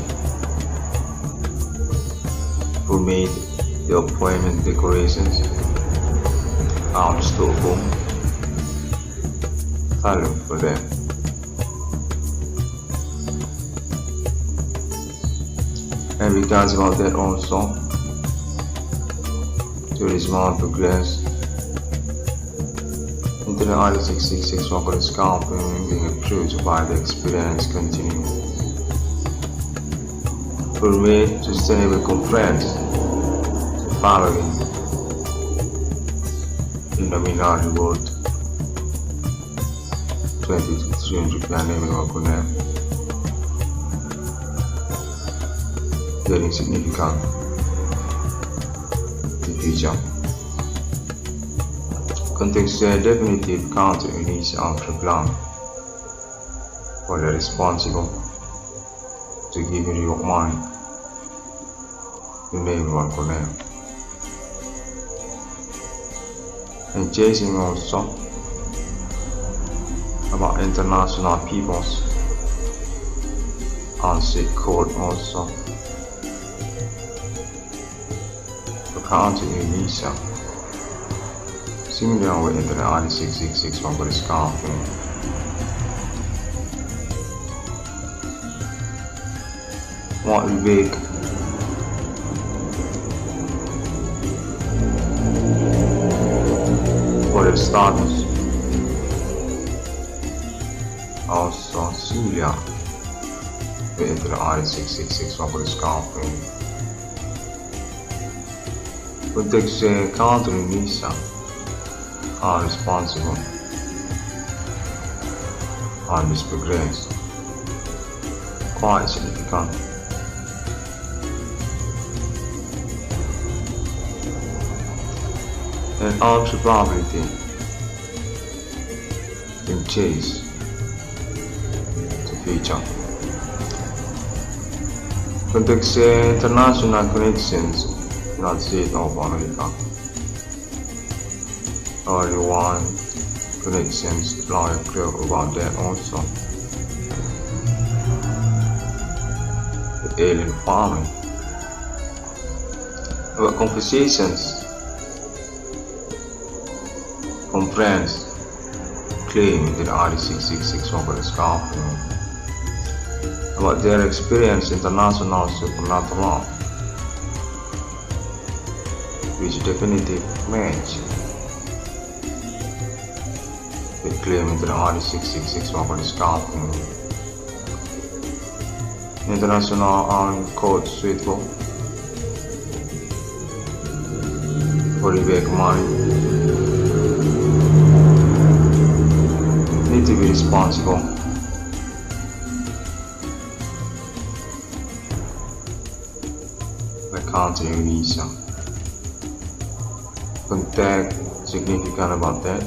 who made the appointment decorations out Stockholm, value for them. And because about that also, to this month progress into the RE666 workers company being approved by the experience continue. For me, sustainable conference following in the minority world 20 to 300 planning connect getting significant division. Context definitive counter initial plan for the responsible to give you your mind to name one connect. And chasing also about international peoples on sick court also for counting Indonesia Similar with the ID666 van beschaving. Wat u week voor de status als similiar with the ID666 van beschaving. Context counter NISA are responsible on this progress quite significant. And all probability in chase to feature. Context international connections United States of America. Only one connections lawyer clear about that also. The alien farming. Our conversations comprehends claim that RD666 over scaffolding about their experience international supernatural, which definitive match the claim that RD666 over scaffolding international and code suitable for the back money. Need to be responsible by countering visa. Contact significant about that.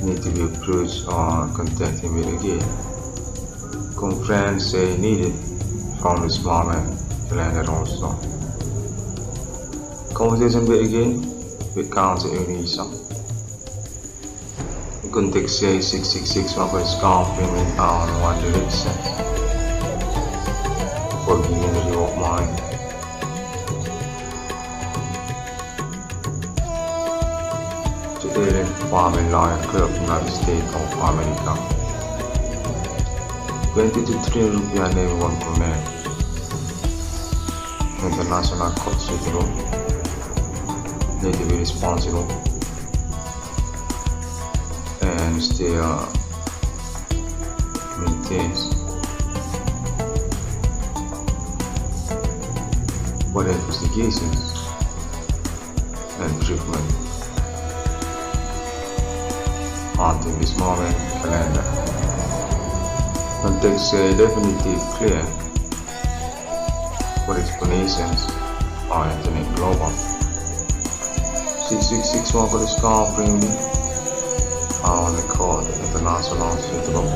Need to be approached or contact him again. Conference say needed from this moment calendar also. Conversation with again with countering visa. Context say 666 of a scarfing in on one direction for giving the view of mind. The alien farming lawyer club United States of America. 22 rupiah name one command. International court suitable. Need to be responsible. And still maintains what investigations and treatment until this moment calendar. Context definitive clear for explanations on internet global. 666 one for the scar premium on the code international suitable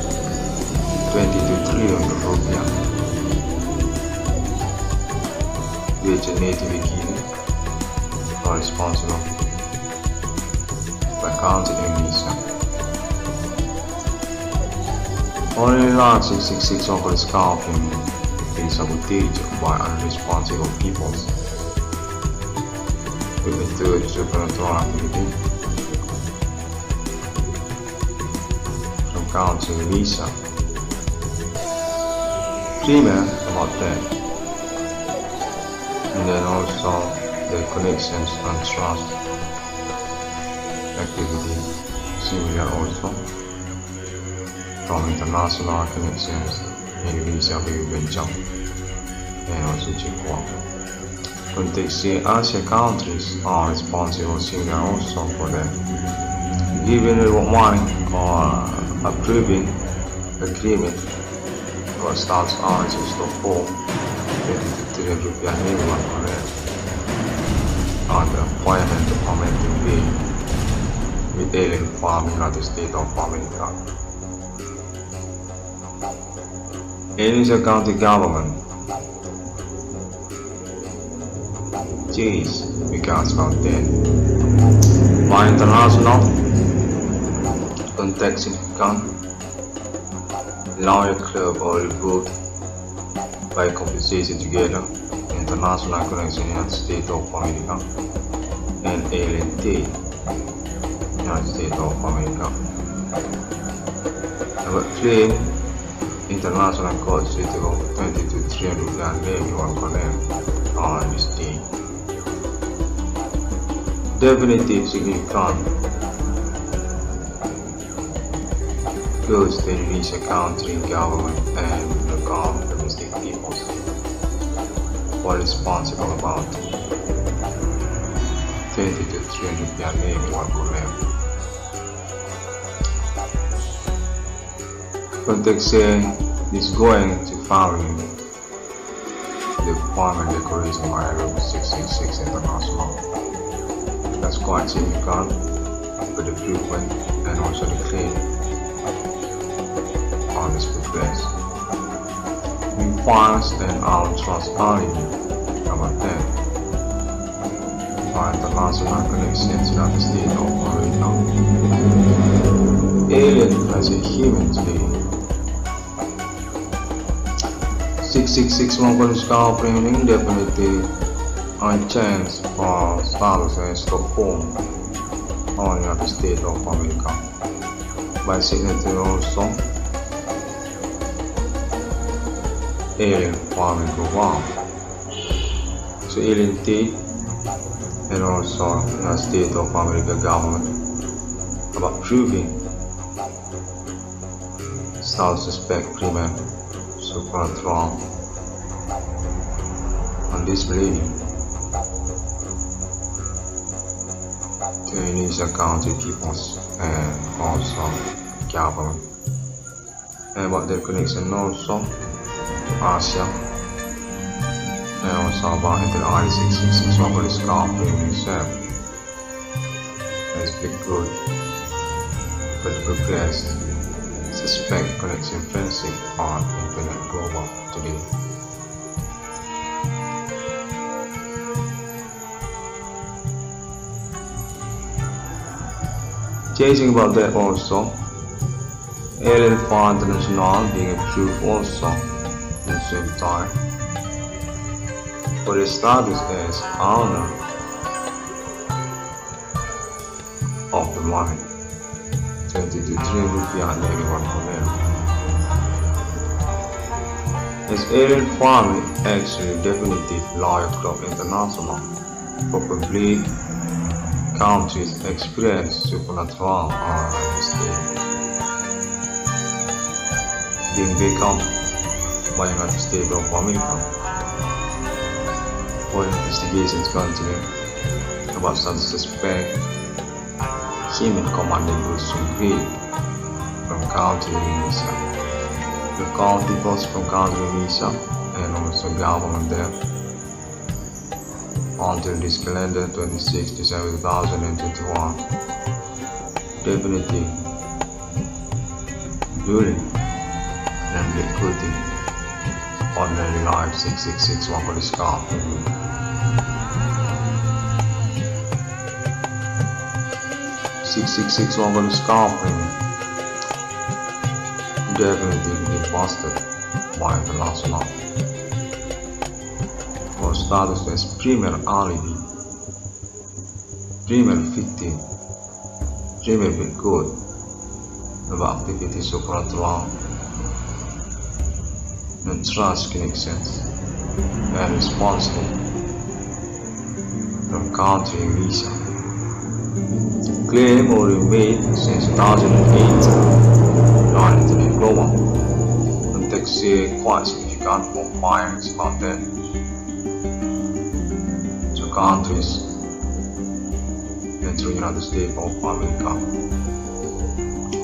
22 trillion rupiah which need to be given or responsible by counting in visa. Only large 666 over the scalping is sabotaged by unresponsible peoples with the third supernatural activity. Counting visa. Cleaner about that. And then also the connections and trust activity similar also from international connections in visa venture and also Japan. Context Asia countries are responsible similar also for that. Given money or approving agreement or starts answers to form 23 rupiah minimum rent on the appointment of commenting bill with alien farm in United States of America. Indonesia County Government Jeez, because of that. By international context significant lawyer club or HOLYBOOK by compensation together international connection in the United States of America and alien United States of America. Number 3, International Court City of 22 Rupiah Navy or Konem on this day. Definitive significance goes to the release of country, government, and local domestic peoples who are responsible about 22 Rupiah Navy or Konem. Context is going to follow the form and declaration by 666 International. That's quite significant for the blueprint and also the claim on this progress. We fast and our transparency. Number 10. Our international connections to the state of America. Alien as a human being. 6661 political framing definitely on chance for status and Stockholm on the state of America. By signature also alien farming program. So alien T and also the state of America government about proving self-suspect criminal SUPRANATURAL on this millennium to Indonesia country peoples and also government, and about their connection also Asia and also about the Icdm global sculpting itself has been good but progressed. Suspect connection friendship on internet global today. Chasing about that also, alien fund international being approved also in the same time. For the status as owner of the mind. 22 Rupiah Navy or Konem. As alien farming actually definitive lawyer club international for public countries experience supernatural on the state. Being become by United States of America. For investigations continue about some suspect human commanding groups from country Indonesia. The country was from country Indonesia and also government there until this calendar 26 December 2021. Definitive during and recruiting ordinary life 666 for the scarf. 666 over the scalping definitely been busted by the last law. For status as premier alibi, premier victim, premier big good about activity supernatural and trust connections and responsible from country visa. Claim or made since 2008 non-internet global. Context quite significant for findings about that. Two countries and the United States of America.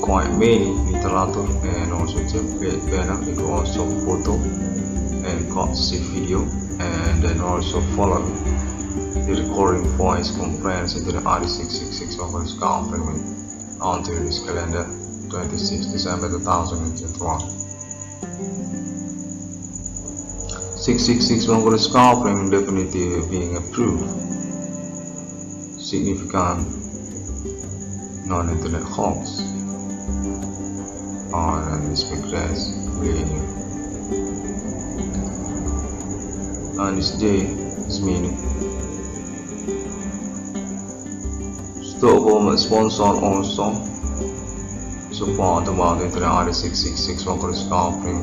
Quite many literature and also template banner, it also photo and courtesy video, and then also follow the recording voice conference into the RD666 of the conference until this calendar 26 December 2021. 666 Mongolian conference definitely being approved. Significant non-internet hoax on this progress millennium. On this day, is meaning Stockholm sponsor also support about Internet 666 local staffing.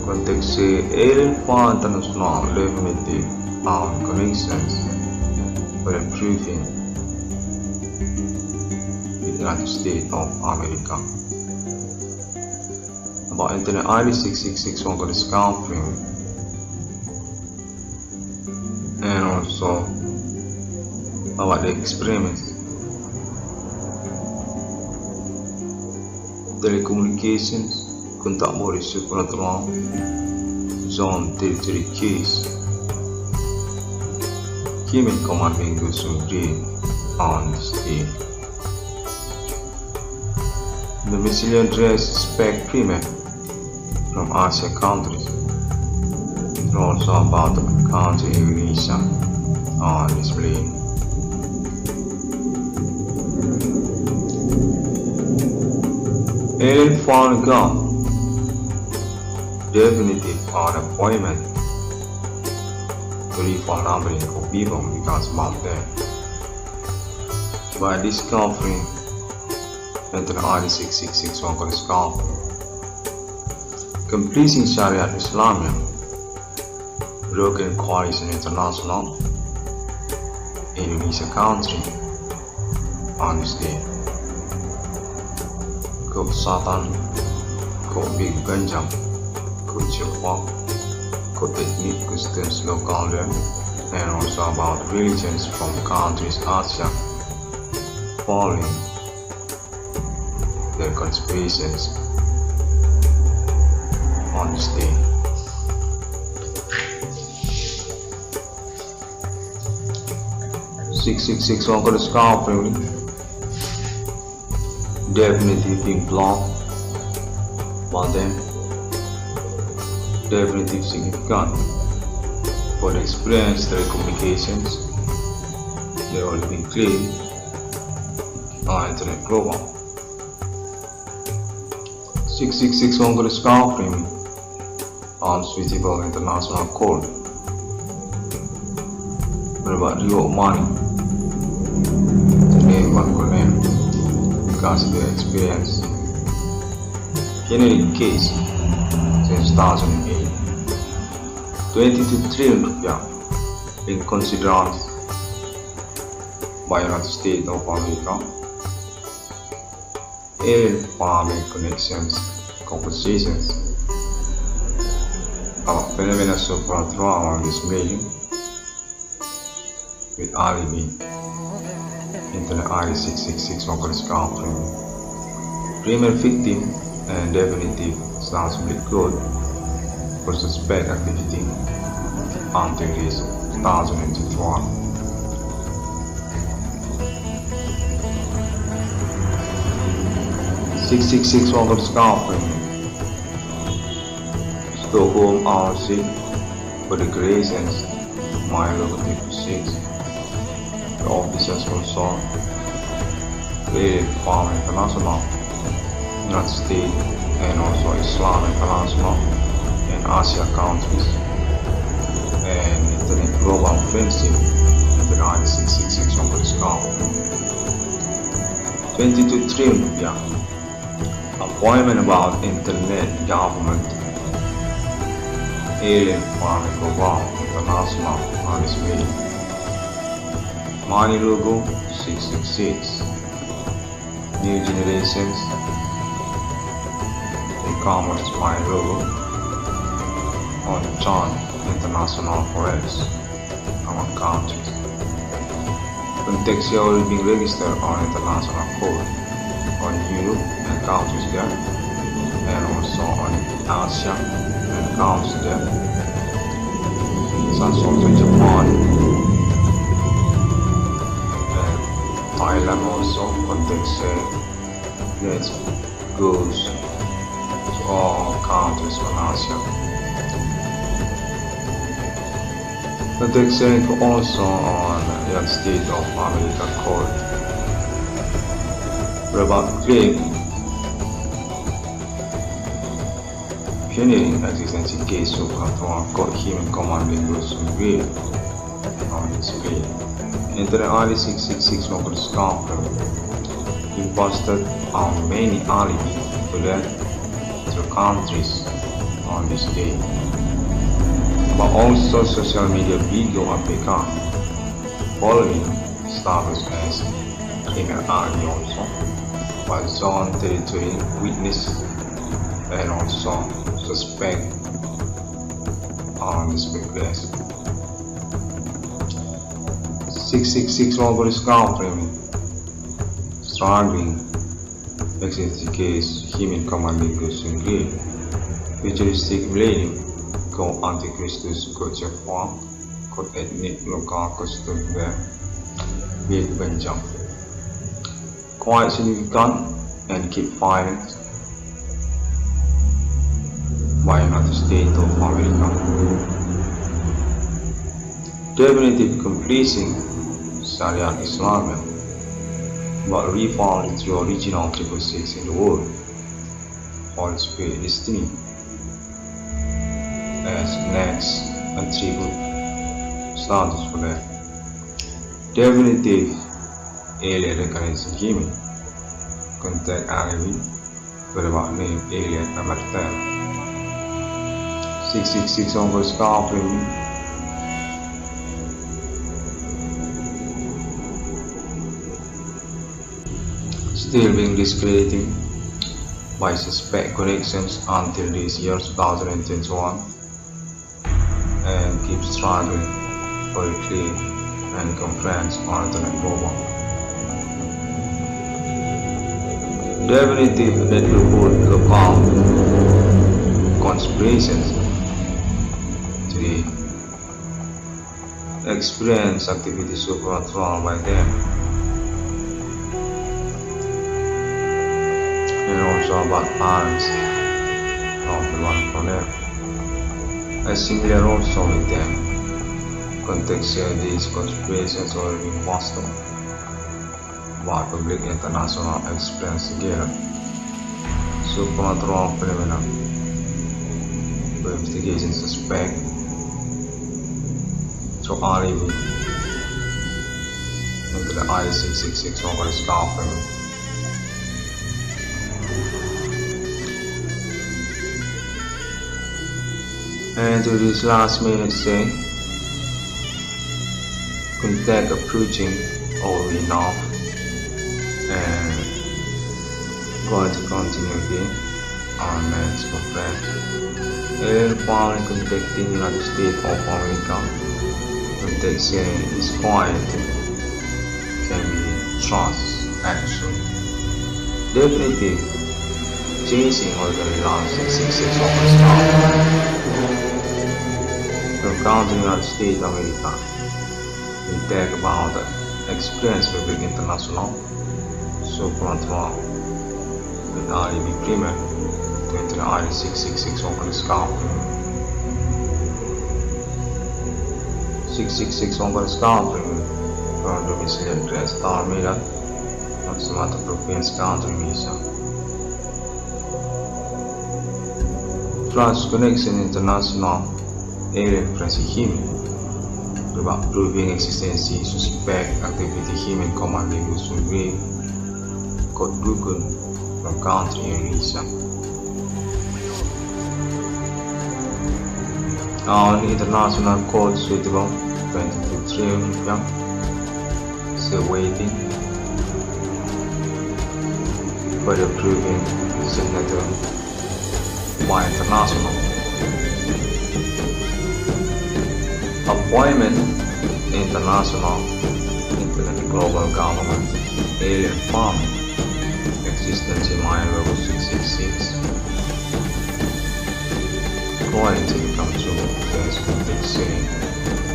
Context el fa international definitive and connections for improving the United States of America. About Internet ID 666 local staffing and also about the experiments, telecommunications, contact body supernatural, zone territory keys, Committe commanding dosen-umum on the state. The millennium dress spec premium from Asia countries, and also about the country Indonesia on display. Alien found gun definitive on appointment to refund numbering of people because about them by discovering Internet ID 666 local discovery, completing Sharia Islamia, broken coalition international, Indonesia country on this day. Code Satan, Code Big Benjam, Code Jehovah, Code Ethnic Customs local there, and also about religions from countries Asia following their conspiracies on this day. Six local discovery definitely being blocked by them, definitely significant for the experience telecommunications. They all been claimed on Internet global. 666 local discovery unswitchable international code. What about real money? The name one could name because of their experience. Generic case since 2008. 22 trillion rupiah being considered by United States of America. Alien farming connections, compositions of phenomena supernatural on this medium with alibi. Internet ID 666 local discovery. Primary victim and definitive responsibility code for suspect activity until this 2021. Six local discovery. Stockholm RC for Declarations my locative 6. The officers also Alien Farm International, United States and also Islam International and Asia countries and Internet Global Offensive Internet 666 local discovery. 22 trillion rupiah. Appointment about Internet government. Alien Farm Global International on this meeting. Money logo 666. New generations. E-commerce money logo on John International Forex among countries. Contextually being registered on international code on Europe and countries there, and also on Asia and countries there. Such also Japan and Thailand also. Context that goes to all countries on Asia. Context also on the United States of America code. About claim pioneering Eksistensi case of control called human commanding dosen-umum on display into the early 666 local scarper, imposted on many alibi to their countries on this day, but also social media video applica following status as criminal army also, but zone territory witness and also suspect on this progress. 666 local scoutring struggling Eksistensi case him in commanding Gosun Green, futuristic millennium, go antichristus culture form, code ethnic local custom there, big benjam. Quite significant and keep fighting by United States of America. Definitive completing Sharia Islam, but refound its original 666 in the world, HOLYSPIRIT destiny, as next attribute status for that. Definitive alien recognition gimmick, contact alibi, without name alien American. 666 over scarping. Still being discredited by suspect connections until this year 2021, and keep struggling for a clear and conference on internet global. Definitive that report local conspirations today experience activity supernatural by them. And also about parents of the one for them. SIMMILIAR also with them. Context these conspirations already impossible, but public international experience together. Supernatural phenomena. The investigation suspect to alibi into the I-666 over the scaffolding. And to this last minute say, contact approaching over enough, and going to continue again on next conference. And finally contacting United States of America, contact saying is quiet, can be trust action. Definitive chasing organizing 666 over stuff. From country United States of America, we talk about the experience with big international supernatural with alibi premier to enter the I-666 on the scout. 666 on the scout from the domiciliary address Star Mira, Maximata Province Country Visa. Trans Connection International alien him about proving Eksistensi suspect activity him in commanding Gosun Grave Code Dukun from country and visa. On international code suitable 22 trillion still waiting for the proving signature by international. Appointment international global government alien farming Eksistensi mine level 666 going to become true as convict saying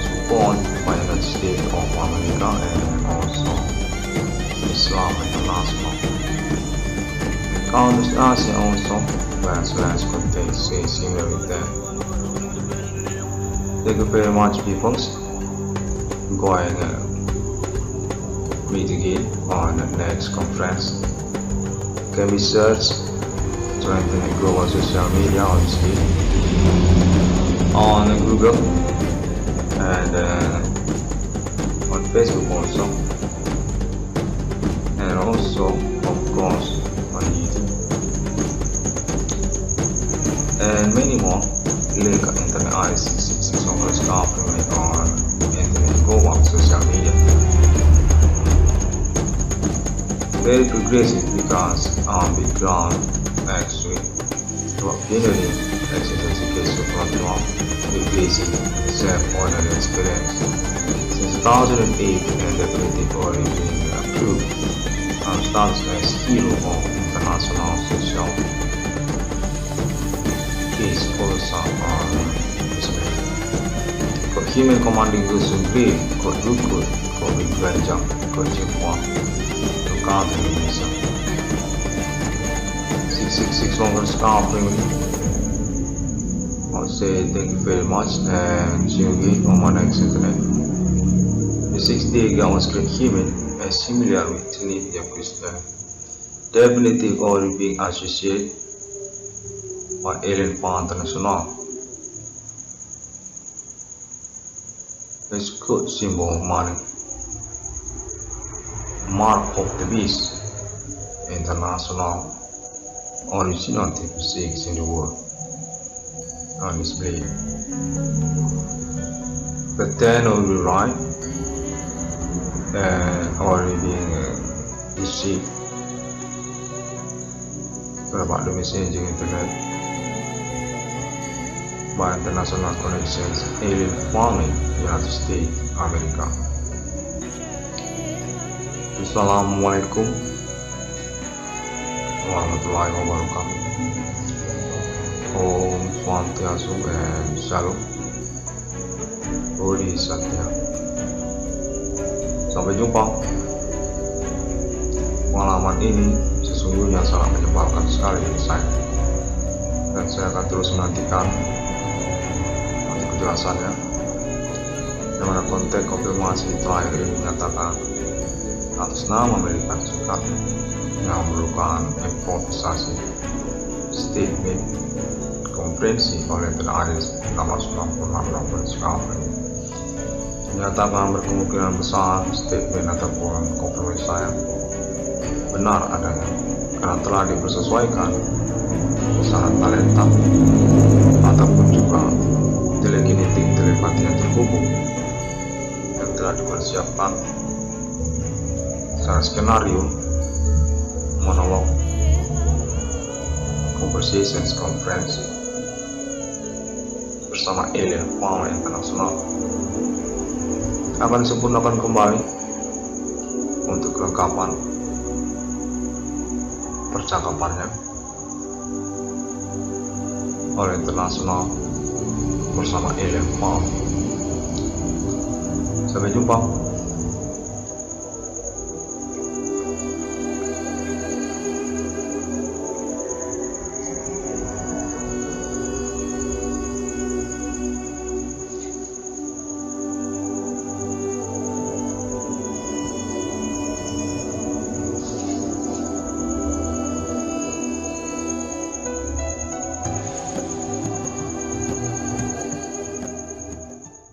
support by the United States of America and also Islam International. Countries Asia also where contains say similar with them. Thank you very much, people. Going meet again on the next conference. Can be searched to internet global social media, obviously, on Google and on Facebook also, and also of course on YouTube, and many more. Link internet Icdm on internet go on social media. Very progressive because background actually ordinary Eksistensi case supernatural replacing self-ordinary experience. Since 2008 and definitive already being approved and stands as hero of international social case also on Kok human commanding dosen-umum, kok lukut, kok bergelanjang, kok Jepang, tukar Indonesia. 666 longer scalping. I'll say thank you very much and see you again on my next internet. The 6th day God was created human and similar with TRINITY of CHRISTIANI. Definitely already being associated by alien power international. It's good symbol of money. Mark of the beast. International. Original type 6 in the world. On display. But then will be right and already being received about the messaging internet by international connections, alien farming, United States, America. Assalamualaikum warahmatullahi wabarakatuh. Om Swastiastu and Shalom. Bodhi Satya. Sampai jumpa. Pengalaman ini sesungguhnya sangat menyebalkan sekali bagi saya, dan saya akan terus menantikan kejelasannya. Yang mana konteks konfirmasi terakhir ini menyatakan atas nama Amerika Serikat yang memerlukan improvisasi statement konferensi oleh teradis selama 96 tahun menyatakan berkemungkinan besar statement ataupun konfirmasi saya benar adanya karena telah dipersesuaikan syarat talenta ataupun juga telekinetik telepati yang terhubung yang telah dipersiapkan secara skenario monolog conversations conference bersama alien power internasional akan disempurnakan kembali untuk kelengkapan percakapannya oleh internasional bersama alien power. Sampai jumpa.